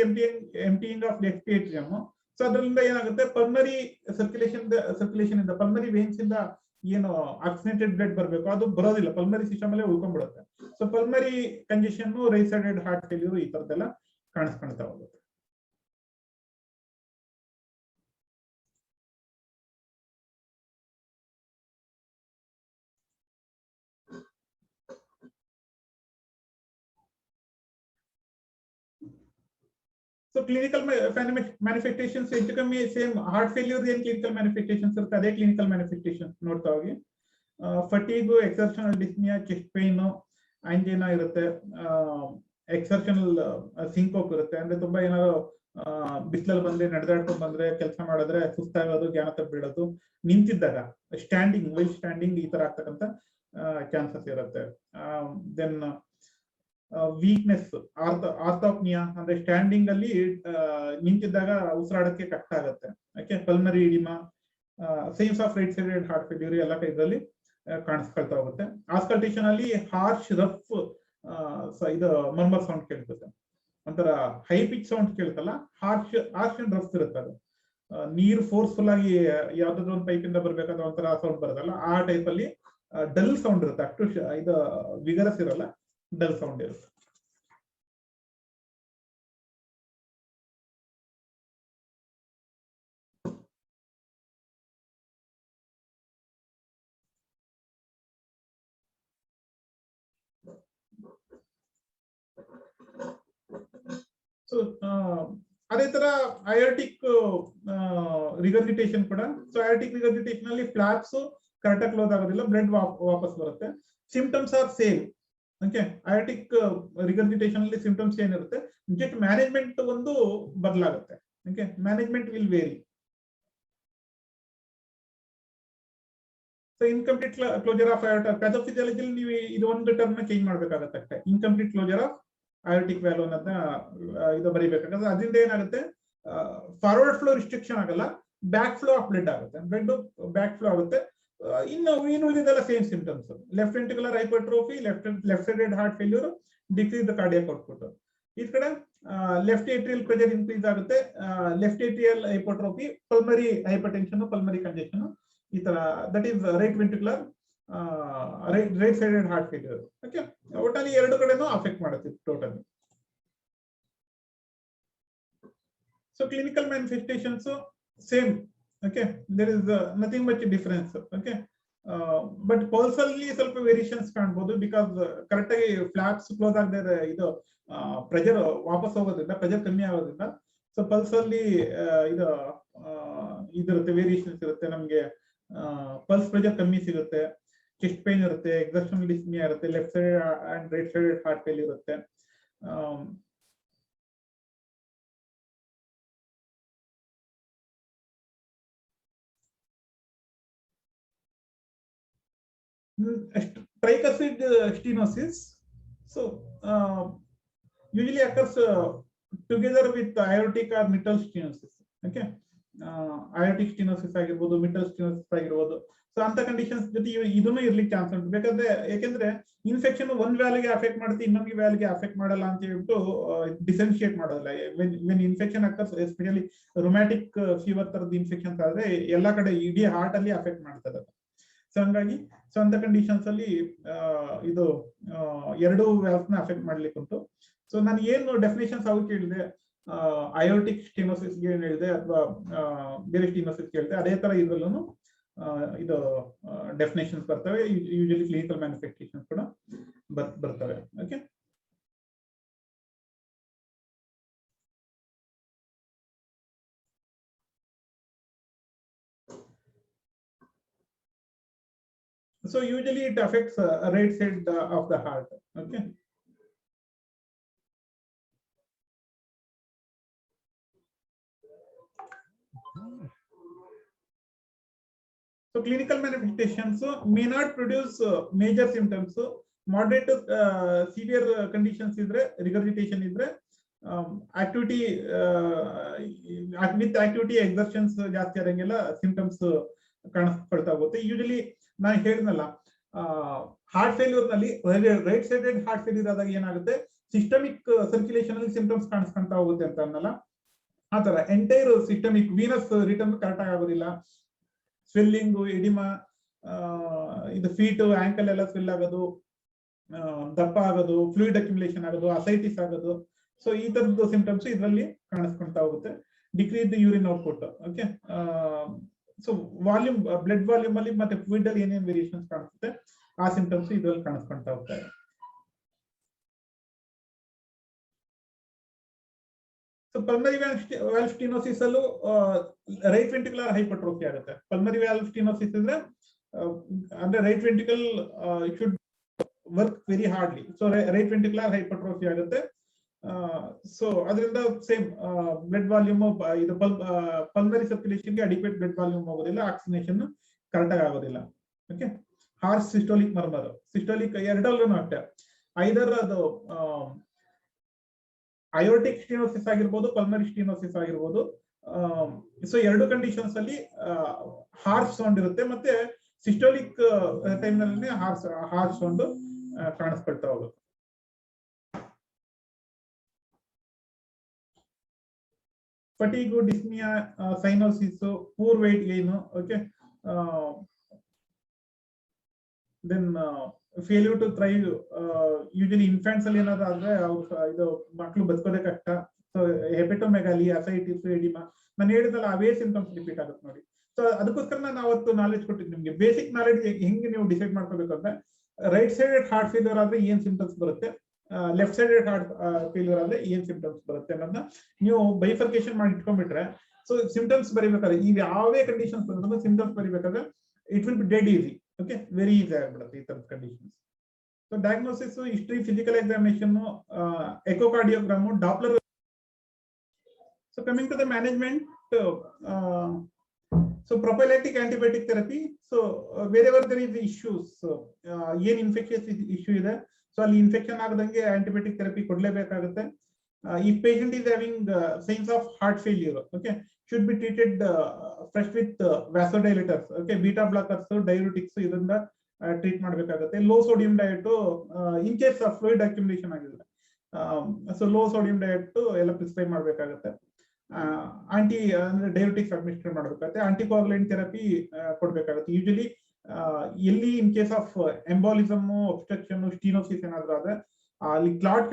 emptying of left atrium. So ಅದರಿಂದ ಏನಾಗುತ್ತೆ, ಪಲ್ಮರಿ ಸರ್ಕ್ಯುಲೇಷನ್ ಇಂದ, ಪಲ್ಮರಿ ವೇನ್ಸ್ ಇಂದ ಏನು ಆಕ್ಸಿನೇಟೆಡ್ ಬ್ಲಡ್ ಬರಬೇಕು ಅದು ಬರೋದಿಲ್ಲ, ಪಲ್ಮರಿ ಸಿಸ್ಟಮ್ ಅಲ್ಲೇ ಉಳ್ಕೊಂಡ್ಬಿಡುತ್ತೆ. So pulmonary congestion, right sided heart failure ಈ ತರದೆಲ್ಲ ಕಾಣಿಸ್ಕೊಳ್ತಾ ಹೋಗುತ್ತೆ. So clinical manifestations ಹೆಚ್ಚು ಕಮ್ಮಿ ಸೇಮ್ ಹಾರ್ಟ್ ಫೇಲ್ಯೂರ್ ಏನ್ ಕ್ಲಿನಿಕಲ್ ಮ್ಯಾನಿಫೆಸ್ಟೇಷನ್ಸ್ ಇರುತ್ತೆ ಅದೇ ಕ್ಲಿನಿಕಲ್ ಮ್ಯಾನಿಫೆಸ್ಟೇಷನ್ಸ್ ನೋಡ್ತಾ ಹೋಗಿ. ಫಟೀಗು, ಎಕ್ಸರ್ಷನಲ್ ಡಿಸ್ನಿಯಾ, ಚೆಸ್ಟ್ ಪೇನ್, ಆಂಜಿನಾ ಇರುತ್ತೆ. ಎಕ್ಸರ್ಷನಲ್ ಸಿಂಕೋಪ್ ಇರುತ್ತೆ, ಅಂದ್ರೆ ತುಂಬಾ ಏನಾದ್ರು ಬಿಸಿಲಲ್ಲಿ ಬಂದ್ರೆ, ನಡೆದಾಡ್ಕೊಂಡು ಬಂದ್ರೆ, ಕೆಲಸ ಮಾಡಿದ್ರೆ ಸುಸ್ತಾಗೋದು, ಜ್ಞಾನ ತಪ್ಪಿಡೋದು, ನಿಂತಿದ್ದಾಗ ವೈಲ್ ಸ್ಟ್ಯಾಂಡಿಂಗ್ ಈ ತರ ಆಗ್ತಕ್ಕಂಥ ಚಾನ್ಸಸ್ ಇರುತ್ತೆ. ದೆನ್ ವೀಕ್ನೆಸ್, ಆರ್ಥೋಪ್ನಿಯಾ ಅಂದ್ರೆ ಸ್ಟ್ಯಾಂಡಿಂಗ್ ಅಲ್ಲಿ ನಿಂತಿದ್ದಾಗ ಉಸಿರಾಡಕ್ಕೆ ಕಷ್ಟ ಆಗುತ್ತೆ. Okay, pulmonary oedema, signs of right sided heart failure ಎಲ್ಲ ಇದರಲ್ಲಿ ಕಾಣಿಸ್ಕೊಳ್ತಾ ಹೋಗುತ್ತೆ. ಆಸ್ಕಲ್ಟೇಷನ್ ಅಲ್ಲಿ ಹಾರ್ಶ್ ರಫ್ ಇದು ಮರ್ಮರ್ ಸೌಂಡ್ ಕೇಳ್ತದೆ, ಒಂಥರ ಹೈ ಪಿಚ್ ಸೌಂಡ್ ಕೇಳ್ತಲ್ಲ, ಹಾರ್ಶ್ ಅಂಡ್ ರಫ್ ಇರುತ್ತೆ ಅದು. ನೀರು ಫೋರ್ಸ್ಫುಲ್ ಆಗಿ ಯಾವ್ದಾದ್ರು ಒಂದು ಪೈಪ್ ಇಂದ ಬರ್ಬೇಕಾದ್ರೆ ಒಂಥರ ಸೌಂಡ್ ಬರುತ್ತಲ್ಲ, ಆ ಟೈಪ್ ಅಲ್ಲಿ ಡಲ್ ಸೌಂಡ್ ಇರುತ್ತೆ, ಅಷ್ಟು ಇದು ವಿಗರಸ್ ಇರಲ್ಲ, ಡಲ್ ಸೌಂಡ್ ಇರುತ್ತೆ. ಸೊ ಅದೇ ತರ ಅಯೋಟಿಕ್ ರಿಗರ್ಜಿಟೇಷನ್ ಕೂಡ. ಸೊ ಅಯೋಟಿಕ್ ರಿಗರ್ಜಿಟೇಷನ್ ಅಲ್ಲಿ ಫ್ಲಾಪ್ಸ್ ಕರೆಕ್ಟ್ ಆಗಿ ಕ್ಲೋಸ್ ಆಗೋದಿಲ್ಲ, ಬ್ಲಡ್ ವಾಪಸ್ ಬರುತ್ತೆ. Symptoms are same. Okay, aortic regurgitation ಅಲ್ಲಿ ಸಿಂಪ್ಟಮ್ಸ್ ಏನಿರುತ್ತೆ, ಜಸ್ಟ್ ಮ್ಯಾನೇಜ್ಮೆಂಟ್ ಒಂದು ಬದಲಾಗುತ್ತೆ. Okay, management will vary. So incomplete closure of aorta, pathophysiology ನೀವು ಇದು ಒಂದು ಟರ್ಮ್ ಚೇಂಜ್ ಮಾಡ್ಬೇಕಾಗತ್ತೆ ಅಷ್ಟೇ. Incomplete closure of aortic valve ಅಂತ ಇದು ಬರೀಬೇಕಾಗುತ್ತೆ. ಅದರಿಂದ ಏನಾಗುತ್ತೆ, ಫಾರ್ವರ್ಡ್ ಫ್ಲೋ ರಿಸ್ಟ್ರಿಕ್ಷನ್ ಆಗಲ್ಲ, ಬ್ಯಾಕ್ ಫ್ಲೋ ಆಫ್ ಬ್ಲಡ್ ಆಗುತ್ತೆ, ಬ್ಲಡ್ ಬ್ಯಾಕ್ ಫ್ಲೋ ಆಗುತ್ತೆ. ಇನ್ನು ಉಳಿದಿದ್ದೆಲ್ಲ same symptoms: left ventricular hypertrophy, left sided heart failure, decrease the cardiac output. ಈ ಕಡೆ ಲೆಫ್ಟ್ ಏಟ್ರಿಯಲ್ ಪ್ರೆಷರ್ ಇನ್ಕ್ರೀಸ್ ಆಗುತ್ತೆ, left atrial hypertrophy, pulmonary hypertension, pulmonary congestion, ಈ ತರ. That is right ventricular right sided heart failure. Okay, ಒಟ್ಟಲ್ಲಿ ಎರಡು ಕಡೆನೂ affect ಮಾಡುತ್ತೆ totally. So clinical manifestations same. Okay, there is nothing much difference. Okay, but pulse ಅಲ್ಲಿ ಸ್ವಲ್ಪ variations ಕಾಣ್ಬೋದು, because correct ಆಗಿ ಫ್ಲಾಪ್ಸ್ ಕ್ಲೋಸ್ ಆಗದೆ ಇದು ಪ್ರೆಷರ್ ವಾಪಸ್ ಹೋಗೋದ್ರಿಂದ, ಪ್ರೆಷರ್ ಕಮ್ಮಿ ಆಗೋದ್ರಿಂದ. ಸೊ ಪಲ್ಸ್ ಅಲ್ಲಿ ಇದು ಇದಿರುತ್ತೆ, ವೇರಿಯೇಷನ್ಸ್ ಇರುತ್ತೆ. ನಮ್ಗೆ ಪಲ್ಸ್ ಪ್ರೆಷರ್ ಕಮ್ಮಿ ಸಿಗುತ್ತೆ, ಚೆಸ್ಟ್ ಪೇನ್ ಇರುತ್ತೆ, ಎಕ್ಸರ್ಷನಲ್ ಡಿಸ್ನಿಯಾ ಇರುತ್ತೆ, left side and write side heart fail ಇರುತ್ತೆ. Tricuspid stenosis, so usually occurs together with aortic or mitral stenosis. Okay, aortic stenosis ಆಗಿರ್ಬೋದು, mitral stenosis ಆಗಿರ್ಬೋದು. ಸೊ ಅಂತ ಕಂಡೀಷನ್ಸ್ ಜೊತೆ ಇದನ್ನು ಇರ್ಲಿಕ್ಕೆ ಚಾನ್ಸ್ ಉಂಟು. ಯಾಕಂದ್ರೆ ಇನ್ಫೆಕ್ಷನ್ ಒಂದ್ ವ್ಯಾಲ್ಗೆ ಅಫೆಕ್ಟ್ ಮಾಡುತ್ತೆ, ಇನ್ನೊಂದು ವ್ಯಾಲ್ಗೆ ಅಫೆಕ್ಟ್ ಮಾಡಲ್ಲ ಅಂತ ಹೇಳ್ಬಿಟ್ಟು ಡಿಫ್ರೆನ್ಶಿಯೇಟ್ ಮಾಡೋದಿಲ್ಲ. When infection occurs, especially romantic fever ತರದ ಇನ್ಫೆಕ್ಷನ್ಸ್ ಆದ್ರೆ ಎಲ್ಲಾ ಕಡೆ ಇಡೀ ಹಾರ್ಟ್ ಅಲ್ಲಿ ಅಫೆಕ್ಟ್ ಮಾಡ್ತದೆ. ಸೊ ಹಂಗಾಗಿ ಸೊ ಅಂತ ಕಂಡೀಷನ್ಸ್ ಅಲ್ಲಿ ಇದು ಎರಡು ವ್ಯಾಲ್ವ್ಸ್ ನ ಅಫೆಕ್ಟ್ ಮಾಡ್ಲಿಕ್ಕೆ ಉಂಟು. ಸೊ ನಾನು ಏನು ಡೆಫಿನೇಷನ್ಸ್ ಅವು ಕೇಳಿದೆ, ಅಯೋಟಿಕ್ ಸ್ಟೆನೋಸಿಸ್ ಏನ್ ಹೇಳಿದೆ ಅಥವಾ ಬೇರೆ ಸ್ಟೆನೋಸಿಸ್ ಕೇಳಿದೆ, ಅದೇ ತರ ಇದ್ರಲ್ಲೂ ಇದು ಡೆಫಿನೇಷನ್ಸ್ ಬರ್ತವೆ. ಯೂಶಲಿ ಕ್ಲಿನಿಕಲ್ ಮ್ಯಾನಿಫೆಸ್ಟೇಷನ್ಸ್ ಕೂಡ ಬರ್ತವೆ. Okay, so usually it affects right side of the heart. Okay, so clinical manifestations may not produce major symptoms. Moderate to severe conditions idre, regurgitation idre, activity with activity exertions ಜಾಸ್ತಿ ಆದಂಗೆಲ್ಲ symptoms ಕಾಣಿಸ್ಕೊಳ್ತಾ ಹೋಗುತ್ತೆ. Usually ನಾನು ಹೇಳಿದ್ನಲ್ಲ, heart failure ನಲ್ಲಿ right sided heart failure ಆದಾಗ ಏನಾಗುತ್ತೆ, systemic circulation ಅಲ್ಲಿ symptoms ಕಾಣಿಸ್ಕೊಂತ ಹೋಗುತ್ತೆ ಅಂತ ಅನ್ನಲ್ಲ. ಆತರ entire systemic Venus return correct ಆಗೋದಿಲ್ಲ, ಸ್ವೆಲ್ಲಿಂಗ್, ಎಡಿಮಾ, ಇದು ಫೀಟ್ ಆಂಕಲ್ ಎಲ್ಲ ಸ್ವೆಲ್ ಆಗೋದು, ದಪ್ಪ ಆಗೋದು, ಫ್ಲೂಯಿಡ್ ಅಕ್ಯುಮುಲೇಷನ್ ಆಗೋದು, ಅಸೈಟಿಸ್ ಆಗೋದು. ಸೊ ಈ ತರದ್ದು ಸಿಂಪ್ಟಮ್ಸ್ ಇದರಲ್ಲಿ ಕಾಣಿಸ್ಕೊಂತ ಹೋಗುತ್ತೆ. Decrease urine output. Okay, so volume, blood volume ಅಲ್ಲಿ ಮತ್ತೆ ಫ್ಲೂಯಿಡ್ ಅಲ್ಲಿ ಏನೇನು ವೇರಿಯೇಷನ್ಸ್ ಕಾಣಿಸುತ್ತೆ, ಆ ಸಿಂಪ್ಟಮ್ಸ್ ಇದರಲ್ಲಿ ಕಾಣಿಸ್ಕೊಂತ ಹೋಗ್ತಾರೆ. ಸೊ ಪಲ್ಮರಿ ವ್ಯಾಲ್ವ್ ಸ್ಟೆನೋಸಿಸ್ ಅಲ್ಲೂ ರೈಟ್ ವೆಂಟ್ರಿಕ್ಯುಲರ್ ಹೈಪರ್ಟ್ರೋಫಿ ಆಗುತ್ತೆ. ಪಲ್ಮರಿ ವ್ಯಾಲ್ವ್ ಸ್ಟೆನೋಸಿಸ್ ಅಂದ್ರೆ right ventricle should work very hardly. So right ventricular hypertrophy ಆಗುತ್ತೆ. ಸೊ ಅದರಿಂದ ಸೇಮ್ ಬ್ಲಡ್ ವಾಲ್ಯೂಮ್, ಇದು ಪಲ್ಮರಿ ಸರ್ಕ್ಯುಲೇಷನ್ ಗೆ ಅಡಿಕ್ವೇಟ್ ಬ್ಲಡ್ ವಾಲ್ಯೂಮ್ ಹೋಗೋದಿಲ್ಲ, ಆಕ್ಸಿಜನೇಷನ್ ಕರೆಕ್ಟ್ ಆಗಿ ಆಗೋದಿಲ್ಲ. Okay, harsh systolic murmur, systolic ಎರಡಲ್ಲೂ ಅಷ್ಟೇ, ಐದರ್ ಅದು ಅಯೋಟಿಕ್ ಸ್ಟೆನೋಸಿಸ್ ಆಗಿರ್ಬೋದು, ಪಲ್ಮರಿ ಸ್ಟೆನೋಸಿಸ್ ಆಗಿರ್ಬೋದು. ಸೊ ಎರಡು ಕಂಡೀಷನ್ಸ್ ಅಲ್ಲಿ ಹಾರ್ಸ್ ಸೌಂಡ್ ಇರುತ್ತೆ, ಮತ್ತೆ ಸಿಸ್ಟೋಲಿಕ್ ಟೈಮ್ ನಲ್ಲಿ ಹಾರ್ಸ್ ಸೌಂಡ್ ಕಾಣಿಸ್ಕೊಳ್ತಾ ಹೋಗುತ್ತೆ. Fatigue, dyspnoea, cyanosis, poor weight gain, okay, then failure to thrive. Usually infants ಅಲ್ಲಿ ಏನಾದ್ರು ಆದ್ರೆ ಅವ್ರು ಇದು ಮಕ್ಕಳು ಬದುಕೋದೇ ಕಷ್ಟ. ಸೊ ಹೆಪಟೋಮೆಗಾಲಿ, ಅಸೈಟಿಸ್, ಎಡಿಮಾ, ನಾನು ಹೇಳಿದಲ್ಲ ಅವೇ ಸಿಂಪ್ಟಮ್ಸ್ ರಿಪೀಟ್ ಆಗುತ್ತೆ ನೋಡಿ. ಸೊ ಅದಕ್ಕೋಸ್ಕರ ನಾನು ಅವತ್ತು ನಾಲೆಜ್ ಕೊಟ್ಟಿದ್ದು ನಿಮ್ಗೆ. ಬೇಸಿಕ್ ನಾಲೆಡ್ಜ್ ಹೆಂಗೆ ನೀವು ಡಿಸೈಡ್ ಮಾಡ್ಕೋಬೇಕು ಅಂದ್ರೆ, ರೈಟ್ ಸೈಡೆಡ್ ಹಾರ್ಟ್ ಫೇಲ್ಯೂರ್ ಆದ್ರೆ ಏನ್ ಸಿಂಪ್ಟಮ್ಸ್ ಬರುತ್ತೆ, ಲೆಫ್ಟ್ ಸೈಡೆಡ್ ಹಾರ್ಟ್ ಫೇಲ್ಯೂರ್ ಆದ್ರೆ ಏನ್ ಸಿಂಪ್ಟಮ್ಸ್ ಬರುತ್ತೆ ಅನ್ನೋದನ್ನ ನೀವು ಬೈಫರ್ಕೇಶನ್ ಮಾಡಿ ಇಟ್ಕೊಂಡ್ಬಿಟ್ರೆ, ಸೊ ಸಿಂಪ್ಟಮ್ಸ್ ಬರಿಬೇಕಾದ್ರೆ ಈ ಯಾವೇ ಕಂಡೀಷನ್ಸ್ ಬಂದ್ರು ಸಿಂಪ್ಟಮ್ಸ್ ಬರಿಬೇಕಾದ್ರೆ it will be dead easy. Okay, very easy ಆಗ್ಬಿಡುತ್ತೆ ಈ ತರದ conditions. So diagnosis, history, physical examination, echocardiogram, Doppler. So coming to the management, so prophylactic antibiotic therapy. So wherever there is issues, ಏನ್ infectious issue ಇದೆ, so ಅಲ್ಲಿ infection ಆಗದಂಗೆ antibiotic therapy ಕೊಡ್ಲೇಬೇಕಾಗುತ್ತೆ. If patient is having signs of heart failure, okay, should be treated first with vasodilators, okay, beta blockers, diuretics, ಇದನ್ನ treat ಮಾಡಬೇಕಾಗುತ್ತೆ. Low sodium diet in case fluid accumulation ಆಗಿದೆ, so low sodium diet ಎಲ್ಲ prescribe ಮಾಡಬೇಕಾಗುತ್ತೆ. Anti ಅಂದ್ರೆ diuretics administrate ಮಾಡಬೇಕಾಗುತ್ತೆ. Anticoagulant therapy ಕೊಡ್ಬೇಕಾಗುತ್ತೆ. Usually ಎಲ್ಲಿ in case of embolism, obstruction, stenosis ಏನಾದ್ರು ಆದ್ರೆ ಅಲ್ಲಿ ಕ್ಲಾಟ್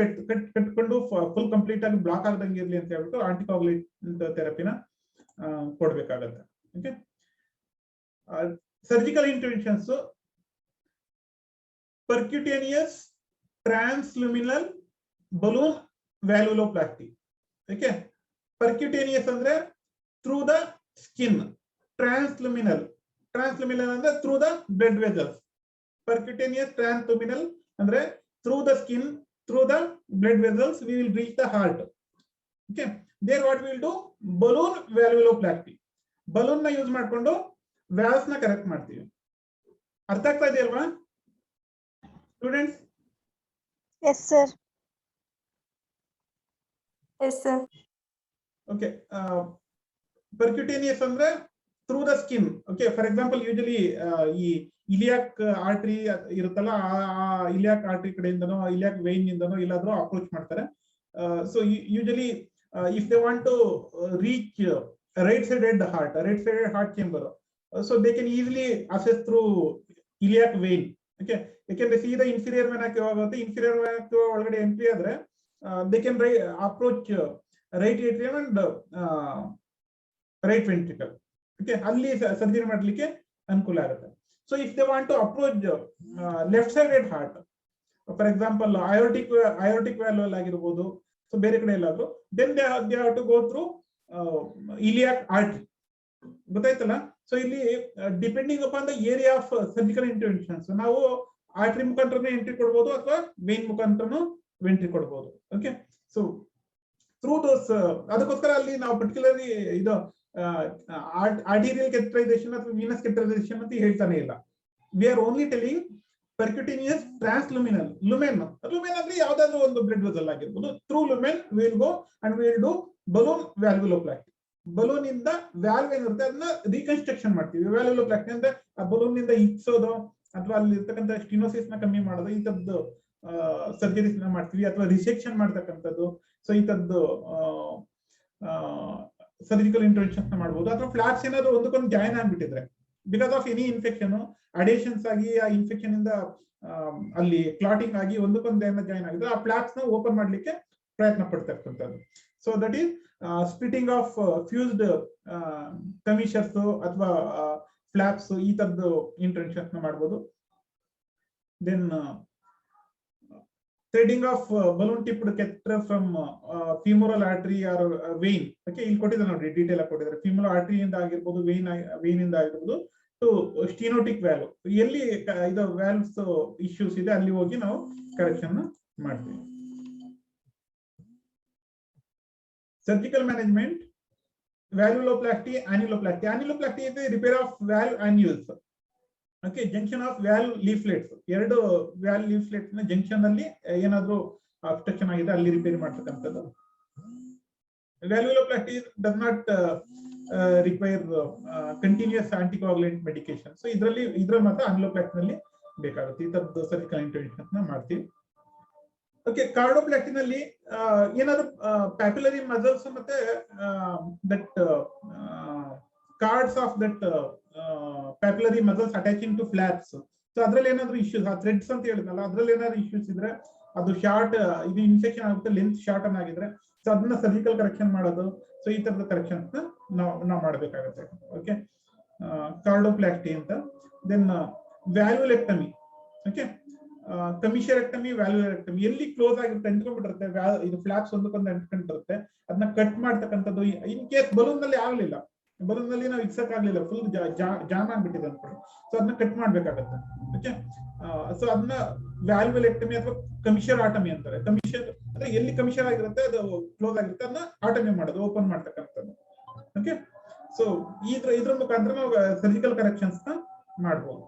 ಕಟ್ಕೊಂಡು ಫುಲ್ ಕಂಪ್ಲೀಟ್ ಆಗಿ ಬ್ಲಾಕ್ ಆಗದಂಗೆ ಇರ್ಲಿ ಅಂತ ಹೇಳ್ಬಿಟ್ಟು ಆಂಟಿಕೋಗ್ಯುಲೆಂಟ್ ಥೆರಪಿನ ಕೊಡ್ಬೇಕಾಗತ್ತೆ. Okay, surgical interventions, percutaneous transluminal balloon valvuloplasty. Okay, percutaneous ಅಂದ್ರೆ ಥ್ರೂ ದ ಸ್ಕಿನ್, ಟ್ರಾನ್ಸ್ಲ್ಯುಮಿನಲ್ ಅಂದ್ರೆ ಥ್ರೂ ದ ಬ್ಲಡ್ ವೆಸಲ್ಸ್. ಪರ್ಕ್ಯುಟೇನಿಯಸ್ ಟ್ರಾನ್ಸ್ಲ್ಯುಮಿನಲ್ ಅಂದ್ರೆ through the skin, through the blood vessels we will reach the heart. Okay, there what we will do, balloon valvuloplasty. Balloon ನ use ಮಾಡ್ಕೊಂಡು valves ನ correct ಮಾಡ್ತೀವಿ. ಅರ್ಥ ಆಗ್ತಾ ಇದೆಯಲ್ವಾ students? Yes, sir. Yes, sir. Okay, percutaneous ಅಂದ್ರೆ through the skin. Okay, for example usually ಈ iliac artery ಇರುತ್ತಲ್ಲ, ಆ ಇಲಿಯಾಕ್ ಆರ್ಟ್ರಿ ಕಡೆಯಿಂದನೋ ಇಲಿಯಾಕ್ ವೇನ್ ಇಂದನೋ ಇಲ್ಲಾದ್ರೂ ಅಪ್ರೋಚ್ ಮಾಡ್ತಾರೆ. So usually if they want to reach right sided heart chamber, so they can easily access through iliac vein. Okay, ಯಾಕೆಂದ್ರೆ ಸೀದಾ inferior vein ಹಾಕಿ ಇನ್ಫೀರಿಯರ್ ವೇನ್ ಒಳಗಡೆ ಎಂಟ್ರಿ ಆದ್ರೆ they can approach right atrium and right ventricle. Okay, ಅಲ್ಲಿ surgery ಮಾಡ್ಲಿಕ್ಕೆ ಅನುಕೂಲ ಆಗುತ್ತೆ. So if they want to approach left sided heart, for example aortic valve ಆಗಿರ್ಬೋದು, ಸೊ ಬೇರೆ ಕಡೆ ಎಲ್ಲಾದ್ರು, then they have to go through iliac artery. ಗೊತ್ತಾಯ್ತಲ್ಲ? So ಇಲ್ಲಿ depending upon the area of surgical interventions ನಾವು ಆರ್ಟ್ರಿ ಮುಖಾಂತರನೇ entry ಕೊಡ್ಬೋದು ಅಥವಾ ವೇನ್ ಮುಖಾಂತರನು ವೆಂಟ್ರಿ ಕೊಡ್ಬೋದು. ಓಕೆ, ಸೊ ಥ್ರೂ ದೋಸ್, ಅದಕ್ಕೋಸ್ಕರ ಅಲ್ಲಿ ನಾವು ಪರ್ಟಿಕ್ಯುಲರ್ಲಿ ಇದು ಆರ್ಟೀರಿಯಲ್ ಕೆಟರೈಸೇಷನ್ ಅಥವಾ ವೀನಸ್ ಕೆಟರೈಸೇಷನ್ ಅಂತ ಹೇಳ್ತಾನೆ ಇಲ್ಲ. We are only telling percutaneous transluminal. Lumen ಅಂದ್ರೆ ಯಾವ್ದಾದ್ರು ಒಂದು ಬ್ಲಡ್ ವೆಸಲ್ ಆಗಿರ್ಬೋದು. Through lumen will go and will do balloon valvuloplasty. Balloon ಇಂದ ವ್ಯಾಲ್ವ್ ಏನಿರುತ್ತೆ ಅದನ್ನ ರೀಕನ್ಸ್ಟ್ರಕ್ಷನ್ ಮಾಡ್ತೀವಿ. ವ್ಯಾಲ್ವುಲೋಪ್ಲಾಸ್ಟಿ ಅಂದ್ರೆ ಆ ಬಲೂನ್ ನಿಂದ ಇಕ್ಸೋದು ಅಥವಾ ಅಲ್ಲಿ ಇರ್ತಕ್ಕಂಥ ಸ್ಟಿನೋಸಿಸ್ ನ ಕಮ್ಮಿ ಮಾಡೋದು, ಈ ತರದ್ದು ಸರ್ಜರೀಸ್ ನ ಮಾಡ್ತೀವಿ. ಅಥವಾ ರಿಸೆಕ್ಷನ್ ಮಾಡ್ತಕ್ಕಂಥದ್ದು, ಸೊ ಈ ತರದ್ದು ಸರ್ಜಿಕಲ್ ಇಂಟರ್ವೆನ್ಷನ್ಸ್ ನ ಮಾಡಬಹುದು. ಅಥವಾ ಫ್ಲಾಪ್ಸ್ ಏನಾದ್ರು ಒಂದಕ್ಕೊಂದು ಜಾಯಿನ್ ಆಗ್ಬಿಟ್ಟಿದ್ರೆ because of any infection, adhesions ಆಗಿ ಆ ಇನ್ಫೆಕ್ಷನ್ ಇಂದ ಅಲ್ಲಿ ಕ್ಲಾಟಿಂಗ್ ಆಗಿ ಒಂದಕ್ಕೊಂದು ಜಾಯಿನ್ ಆಗಿದ್ರೆ ಆ ಫ್ಲಾಪ್ಸ್ ನ ಓಪನ್ ಮಾಡ್ಲಿಕ್ಕೆ ಪ್ರಯತ್ನ ಪಡ್ತಕ್ಕಂಥದ್ದು. So that is splitting of fused commissures ಅಥವಾ ಫ್ಲಾಪ್ಸ್, ಈ ತರದ್ದು ಇಂಟರ್ವೆನ್ಷನ್ಸ್ ನ ಮಾಡಬಹುದು. Then threading of balloon tipped catheter from femoral artery or vein. Okay, ಇಲ್ಲಿ ಕೊಟ್ಟಿದ್ದಾರೆ ನೋಡಿ, ಡೀಟೇಲ್ ಆಗಿ ಕೊಟ್ಟಿದ್ದಾರೆ. ಫಿಮೋರಲ್ ಆರ್ಟರಿ ಇಂದ ಆಗಿರ್ಬೋದು, ವೇನ್ ಇಂದ ಆಗಿರ್ಬೋದು, ಟು ಸ್ಟೀನೋಟಿಕ್ ವ್ಯಾಲ್ವ್. ಎಲ್ಲಿ ಇದು ವ್ಯಾಲ್ವ್ಸ್ ಇಶ್ಯೂಸ್ ಇದೆ ಅಲ್ಲಿ ಹೋಗಿ ನಾವು ಕರೆಕ್ಷನ್ ಮಾಡ್ತೀವಿ. Surgical management, ವ್ಯಾಲ್ವುಲೋಪ್ಲಾಸ್ಟಿ, annuloplasty. ಆನ್ಯುಲೋಪ್ಲಾಸ್ಟಿ ಇದೆ repair of valve annulus. Okay, junction of valve leaflets. ಎರಡು ವ್ಯಾಲ್ವ್ ಲೀಫ್ಲೆಟ್ಸ್ ನ ಜಂಕ್ಷನ್ ಅಲ್ಲಿ ಏನಾದ್ರು ಅಬ್ಸ್ಟ್ರಕ್ಷನ್ ಆಗಿದೆ ಅಲ್ಲಿ ರಿಪೇರಿ ಮಾಡ್ತಕ್ಕಂಥದ್ದು. Valvuloplasty does not require continuous anticoagulant medication. So ಇದ್ರಲ್ಲಿ ಮಾತ್ರ ಆನ್ಯುಲೋಪ್ಲಾಸ್ಟಿ ನಲ್ಲಿ ಬೇಕಾಗುತ್ತೆ. ಈ ತರದ್ದು ಸರ್ಜಿಕಲ್ ಇಂಟರ್ವೆನ್ಷನ್ ನ ಮಾಡ್ತೀವಿ. ಓಕೆ, ಕಾರ್ಡೋಪ್ಲಾಕ್ಟಿನಲ್ಲಿ ಏನಾದ್ರು ಪ್ಯಾಪಿಲರಿ ಮಸಲ್ಸ್ ಮತ್ತೆ that chords of that papillary muscles attaching to flaps, so ಅದ್ರಲ್ಲಿ ಏನಾದ್ರು ಇಶ್ಯೂಸ್, ಆ ಥ್ರೆಡ್ಸ್ ಅಂತ ಹೇಳಿದ್ನಲ್ಲ ಅದ್ರಲ್ಲಿ ಏನಾದ್ರು ಇಶ್ಯೂಸ್ ಇದ್ರೆ ಅದು ಶಾರ್ಟ್, ಇದು ಇನ್ಫೆಕ್ಷನ್ ಆಗುತ್ತೆ, ಲೆಂತ್ ಶಾರ್ಟ್ ಅನ್ ಆಗಿದ್ರೆ ಸೊ ಅದನ್ನ ಸರ್ಜಿಕಲ್ ಕರೆಕ್ಷನ್ ಮಾಡೋದು. ಸೊ ಈ ತರದ ಕರೆಕ್ಷನ್ಸ್ ನಾವು ಮಾಡಬೇಕಾಗುತ್ತೆ. ಓಕೆ, ಕಾರ್ಡೋಪ್ಲಾಕ್ಟಿ ಅಂತ. ದೆನ್ ವ್ಯಾಲ್ಯುಲೆಕ್ಟಮಿ. ಓಕೆ, ಕಮಿಷರೆಕ್ಟಮಿ, ವ್ಯಾಲ್ಯುಲೆಕ್ಟಮಿ. ಎಲ್ಲಿ ಕ್ಲೋಸ್ ಆಗಿರುತ್ತೆ, ಅಂಟ್ಕೊಂಡ್ಬಿಟ್ಟಿರುತ್ತೆ, ಇದು ಫ್ಲಾಪ್ಸ್ ಒಂದಕ್ಕೊಂದು ಅಂಟ್ಕೊಂಡಿರುತ್ತೆ, ಅದನ್ನ ಕಟ್ ಮಾಡ್ತಕ್ಕಂಥದ್ದು. ಇನ್ ಕೇಸ್ ಬಲೂನ್ ನಲ್ಲಿ ಆಗ್ಲಿಲ್ಲ, ಬಲೂನ್ ನಲ್ಲಿ ನಾವು ಇಕ್ಸಕ್ ಆಗ್ಲಿಲ್ಲ, ಫುಲ್ ಜಾಮ್ ಆಗ್ಬಿಟ್ಟಿದೆ ಅನ್ಕೊಳ್ಳಿ, ಸೊ ಅದನ್ನ ಕಟ್ ಮಾಡ್ಬೇಕಾಗತ್ತೆ. ಓಕೆ, ಸೊ ಅದನ್ನ ವ್ಯಾಲ್ಯುಲೆಕ್ಟಮಿ ಅಥವಾ ಕಮಿಷರ್ ಆಟಮಿ ಅಂತಾರೆ. ಕಮಿಷರ್ ಅಂದ್ರೆ ಎಲ್ಲಿ ಕಮಿಷರ್ ಆಗಿರುತ್ತೆ, ಅದು ಕ್ಲೋಸ್ ಆಗಿರುತ್ತೆ, ಅದನ್ನ ಆಟಮಿ ಮಾಡೋದು, ಓಪನ್ ಮಾಡ್ತಕ್ಕಂಥದ್ದು. ಓಕೆ, ಸೊ ಇದ್ರ ಮುಖಾಂತರ ನಾವು ಸರ್ಜಿಕಲ್ ಕರೆಕ್ಷನ್ಸ್ ನ ಮಾಡ್ಬೋದು.